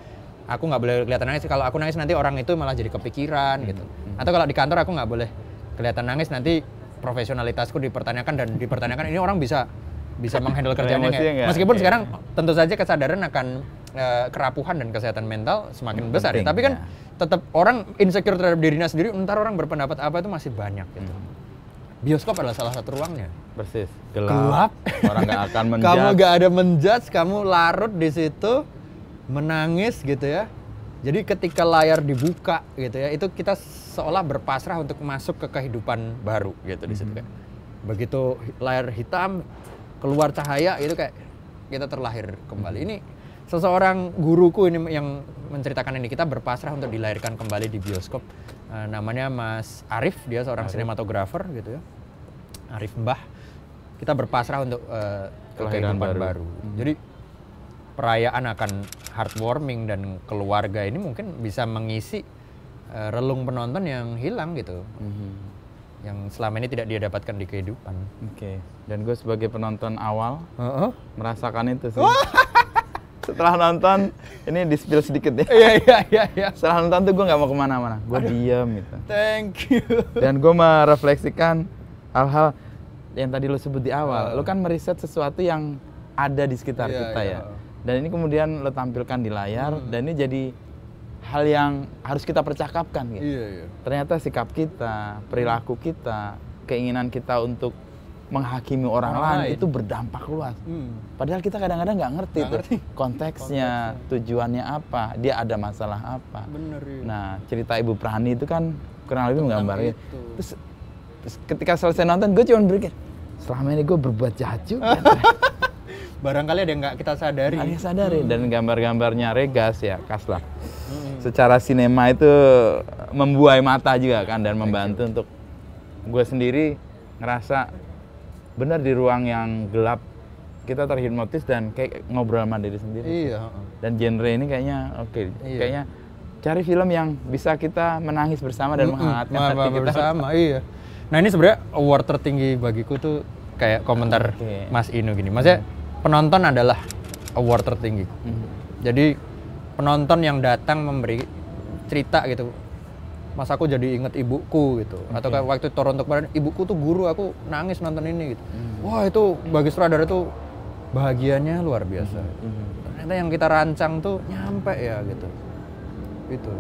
aku nggak boleh kelihatan nangis. Kalau aku nangis nanti orang itu malah jadi kepikiran gitu. Atau kalau di kantor aku nggak boleh kelihatan nangis, nanti profesionalitasku dipertanyakan, dan dipertanyakan ini orang bisa menghandle kerjanya nggak? Meskipun sekarang tentu saja kesadaran akan kerapuhan dan kesehatan mental semakin besar ya. Tapi kan tetap orang insecure terhadap dirinya sendiri, entar orang berpendapat apa itu masih banyak gitu. Bioskop adalah salah satu ruangnya. Persis. Gelap. Orang nggak akan menjudge. Kamu nggak ada menjudge, kamu larut di situ menangis gitu ya. Jadi ketika layar dibuka gitu ya, itu kita seolah berpasrah untuk masuk ke kehidupan baru gitu di situ kan. Begitu layar hitam keluar cahaya itu kayak kita terlahir kembali. Ini seseorang guruku ini yang menceritakan ini, kita berpasrah untuk dilahirkan kembali di bioskop. Namanya Mas Arif, dia seorang sinematografer gitu ya. Arif Mbah. Kita berpasrah untuk kehidupan baru. Jadi perayaan akan heartwarming dan keluarga ini mungkin bisa mengisi relung penonton yang hilang gitu. Yang selama ini tidak dia dapatkan di kehidupan. Dan gue sebagai penonton awal merasakan itu sih. Setelah nonton, ini di-spill sedikit ya. Iya. Setelah nonton tuh gue nggak mau kemana-mana, gue diam gitu. Thank you. Dan gue merefleksikan hal-hal yang tadi lo sebut di awal. Lo kan meriset sesuatu yang ada di sekitar kita ya. Dan ini kemudian lo tampilkan di layar, dan ini jadi hal yang harus kita percakapkan gitu. Ternyata sikap kita, perilaku kita, keinginan kita untuk menghakimi orang lain itu berdampak luas. Padahal kita kadang-kadang nggak ngerti tuh konteksnya, tujuannya apa, dia ada masalah apa. Nah, cerita Ibu Prani itu kan kurang lebih menggambarkan. Terus ketika selesai nonton, gue cuma berpikir, selama ini gue berbuat jahat juga. Barangkali ada yang nggak kita sadari. Dan gambar-gambarnya Regas ya, khas lah. Secara sinema itu membuai mata juga kan, dan membantu untuk gue sendiri ngerasa benar di ruang yang gelap kita terhipnotis dan kayak ngobrol sama diri sendiri. Dan genre ini kayaknya kayaknya cari film yang bisa kita menangis bersama dan menghangatkan hati kita bersama. Nah ini sebenarnya award tertinggi bagiku tuh kayak komentar Mas Inu gini. Maksudnya penonton adalah award tertinggi. Jadi penonton yang datang memberi cerita gitu. Mas aku jadi inget ibuku gitu. Atau kayak waktu Toronto kemarin, ibuku tuh guru, aku nangis nonton ini gitu. Wah itu bagi sutradara tuh bahagianya luar biasa. Ternyata yang kita rancang tuh nyampe ya gitu.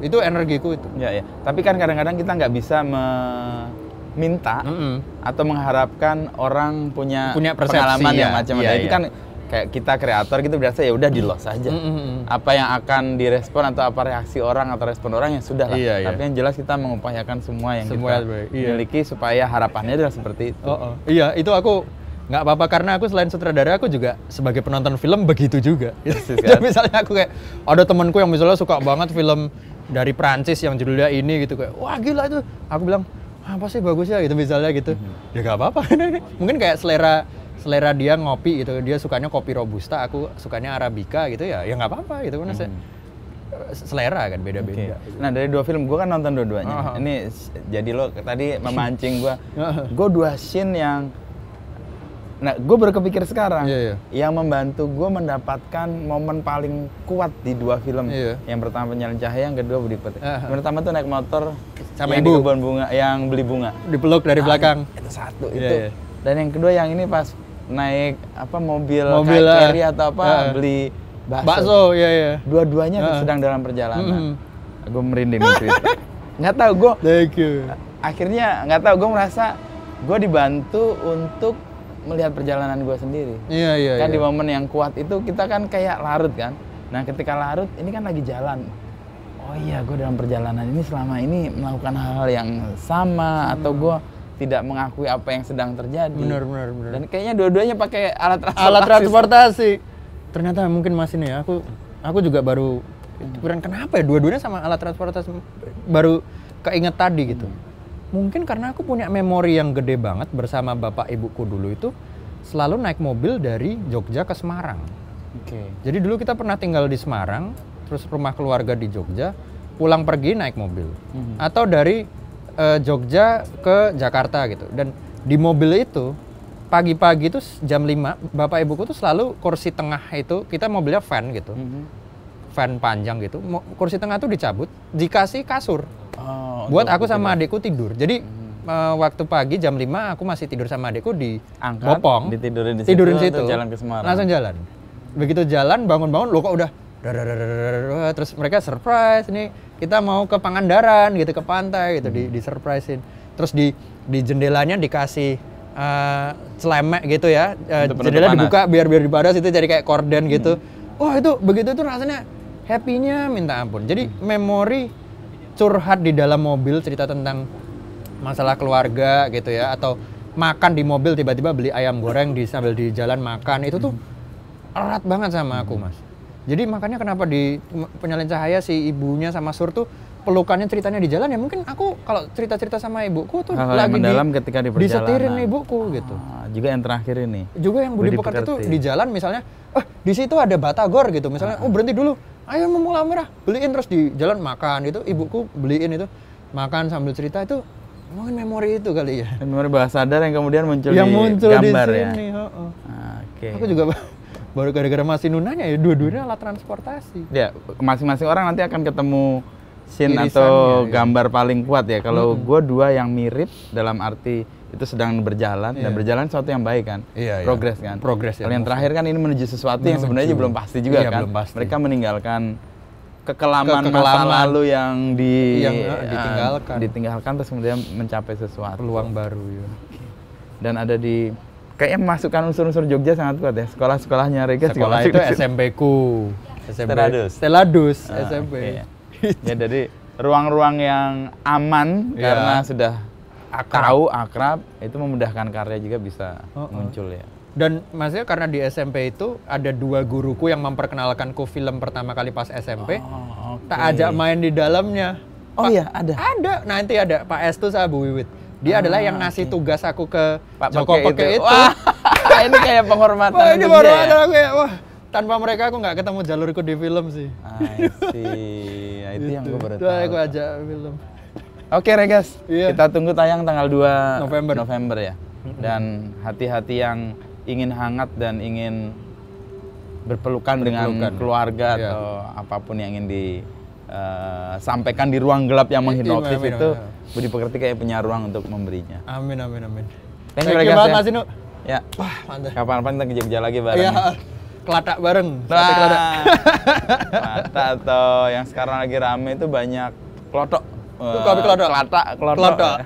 Itu energiku itu. Ya. Tapi kan kadang-kadang kita nggak bisa meminta atau mengharapkan orang punya pengalaman yang macam-macam. Itu kan kayak kita kreator gitu biasa ya udah di los aja. Apa yang akan direspon atau apa reaksi orang atau respon orang yang sudah lah. Tapi yang jelas kita mengupayakan semua yang kita miliki supaya harapannya adalah seperti itu. Iya, itu aku nggak apa-apa karena aku selain sutradara aku juga sebagai penonton film begitu juga. Jadi misalnya aku kayak ada temanku yang misalnya suka banget film dari Prancis yang judulnya ini gitu kayak wah gila itu. Aku bilang apa sih bagusnya gitu misalnya gitu. Ya nggak apa-apa. Mungkin kayak selera selera dia ngopi gitu, dia sukanya kopi robusta, aku sukanya arabica gitu ya nggak apa-apa gitu kan. Selera kan beda-beda. Okay. Nah dari 2 film, gue kan nonton dua-duanya. Ini jadi lo tadi memancing gue. Gue 2 scene yang, nah gue baru kepikir sekarang, yang membantu gue mendapatkan momen paling kuat di 2 film. Yang pertama Penyalin Cahaya, yang kedua Budi Pekerti. Yang pertama tuh naik motor sama yang ibu di kebun bunga, yang beli bunga. Dipeluk dari belakang. Itu satu itu. Dan yang kedua yang ini pas naik apa mobil carry atau apa beli bakso. Dua-duanya sedang dalam perjalanan. Gue merinding nih cerita. Nggak tahu gue. Akhirnya nggak tahu, gue merasa gue dibantu untuk melihat perjalanan gue sendiri. Kan di momen yang kuat itu kita kan kayak larut kan. Nah ketika larut ini kan lagi jalan. Oh iya, gue dalam perjalanan ini selama ini melakukan hal-hal yang sama atau gue tidak mengakui apa yang sedang terjadi. Benar. Dan kayaknya dua-duanya pakai alat transportasi. Ternyata mungkin Mas ini ya, aku juga baru kenapa ya dua-duanya sama alat transportasi baru keinget tadi gitu. Mungkin karena aku punya memori yang gede banget bersama bapak ibuku dulu itu selalu naik mobil dari Jogja ke Semarang. Jadi dulu kita pernah tinggal di Semarang, terus rumah keluarga di Jogja, pulang pergi naik mobil. Atau dari Jogja ke Jakarta gitu. Dan di mobil itu pagi-pagi itu jam 5 bapak ibuku tuh selalu kursi tengah itu, kita mobilnya van gitu. Van panjang gitu. Kursi tengah tuh dicabut, dikasih kasur. Buat aku sama adikku tidur. Jadi waktu pagi jam 5 aku masih tidur sama adikku di Bopong. Tidurin situ. Jalan ke Semarang. Langsung jalan. Begitu jalan bangun-bangun lo kok udah terus mereka surprise nih kita mau ke Pangandaran gitu, ke pantai gitu, di surprisein. Terus di jendelanya dikasih celemek gitu ya, jendela dibuka biar dipadas, itu jadi kayak korden gitu. Wah itu begitu tuh rasanya happy-nya minta ampun. Jadi memori curhat di dalam mobil, cerita tentang masalah keluarga gitu ya, atau makan di mobil tiba-tiba beli ayam goreng sambil di jalan makan, itu tuh erat banget sama aku Mas. Jadi makanya kenapa di Penyalin Cahaya si ibunya sama Sur tuh pelukannya ceritanya di jalan ya, mungkin aku kalau cerita-cerita sama ibuku tuh hal-hal lagi mendalam ketika di perjalanan. Disetirin ibuku gitu. Juga yang terakhir ini. Juga yang Budi Pekerti tuh di jalan misalnya, di situ ada batagor gitu misalnya, berhenti dulu, ayo Mula Merah, beliin, terus di jalan makan itu, ibuku beliin itu, makan sambil cerita, itu mungkin memori itu kali ya. Memori bawah sadar yang kemudian muncul di gambar di sini, ya. Aku juga baru gara-gara masih nunanya ya, dua-duanya alat transportasi. Ya, masing-masing orang nanti akan ketemu scene atau gambar paling kuat ya. Kalau gue 2 yang mirip dalam arti itu sedang berjalan dan berjalan sesuatu yang baik kan, progres kan. Kalau yang terakhir kan ini menuju sesuatu yang sebenarnya belum pasti juga kan. Mereka meninggalkan kekelaman masa lalu yang ditinggalkan terus kemudian mencapai sesuatu peluang baru ya. Dan ada di kayaknya memasukkan unsur-unsur Jogja sangat kuat ya. Sekolah-sekolahnya Regas sekolah itu SMP-ku. Steladus SMP. Ya dari ruang-ruang yang aman karena sudah akrab, itu memudahkan karya juga bisa muncul ya. Dan maksudnya karena di SMP itu ada 2 guruku yang memperkenalkanku film pertama kali pas SMP. Tak ajak main di dalamnya. Ada. Nanti ada Pak Estu sama Bu Wiwit. Dia adalah yang ngasih tugas aku ke Pak Joko Peke itu. Wah, ini kayak penghormatan. Wah, ini penghormatan aku ya. Wah, tanpa mereka aku nggak ketemu jalurku di film sih. I see. Nah, itu yang gue baru tahu. Aku ajak film. Oke Regas, kita tunggu tayang tanggal 2 November ya. Dan hati-hati yang ingin hangat dan ingin berpelukan dengan keluarga atau apapun yang ingin disampaikan di ruang gelap yang menghipnotis itu, Budi Pekerti kayak punya ruang untuk memberinya. Amin. Thank you Regas Mas Inu. Ya. Wah, mantap. Kapan-kapan kita kerja lagi bareng. Iya. Kelatak bareng. Mata atau yang sekarang lagi rame itu banyak klotok. Kopi klotok. Klotok.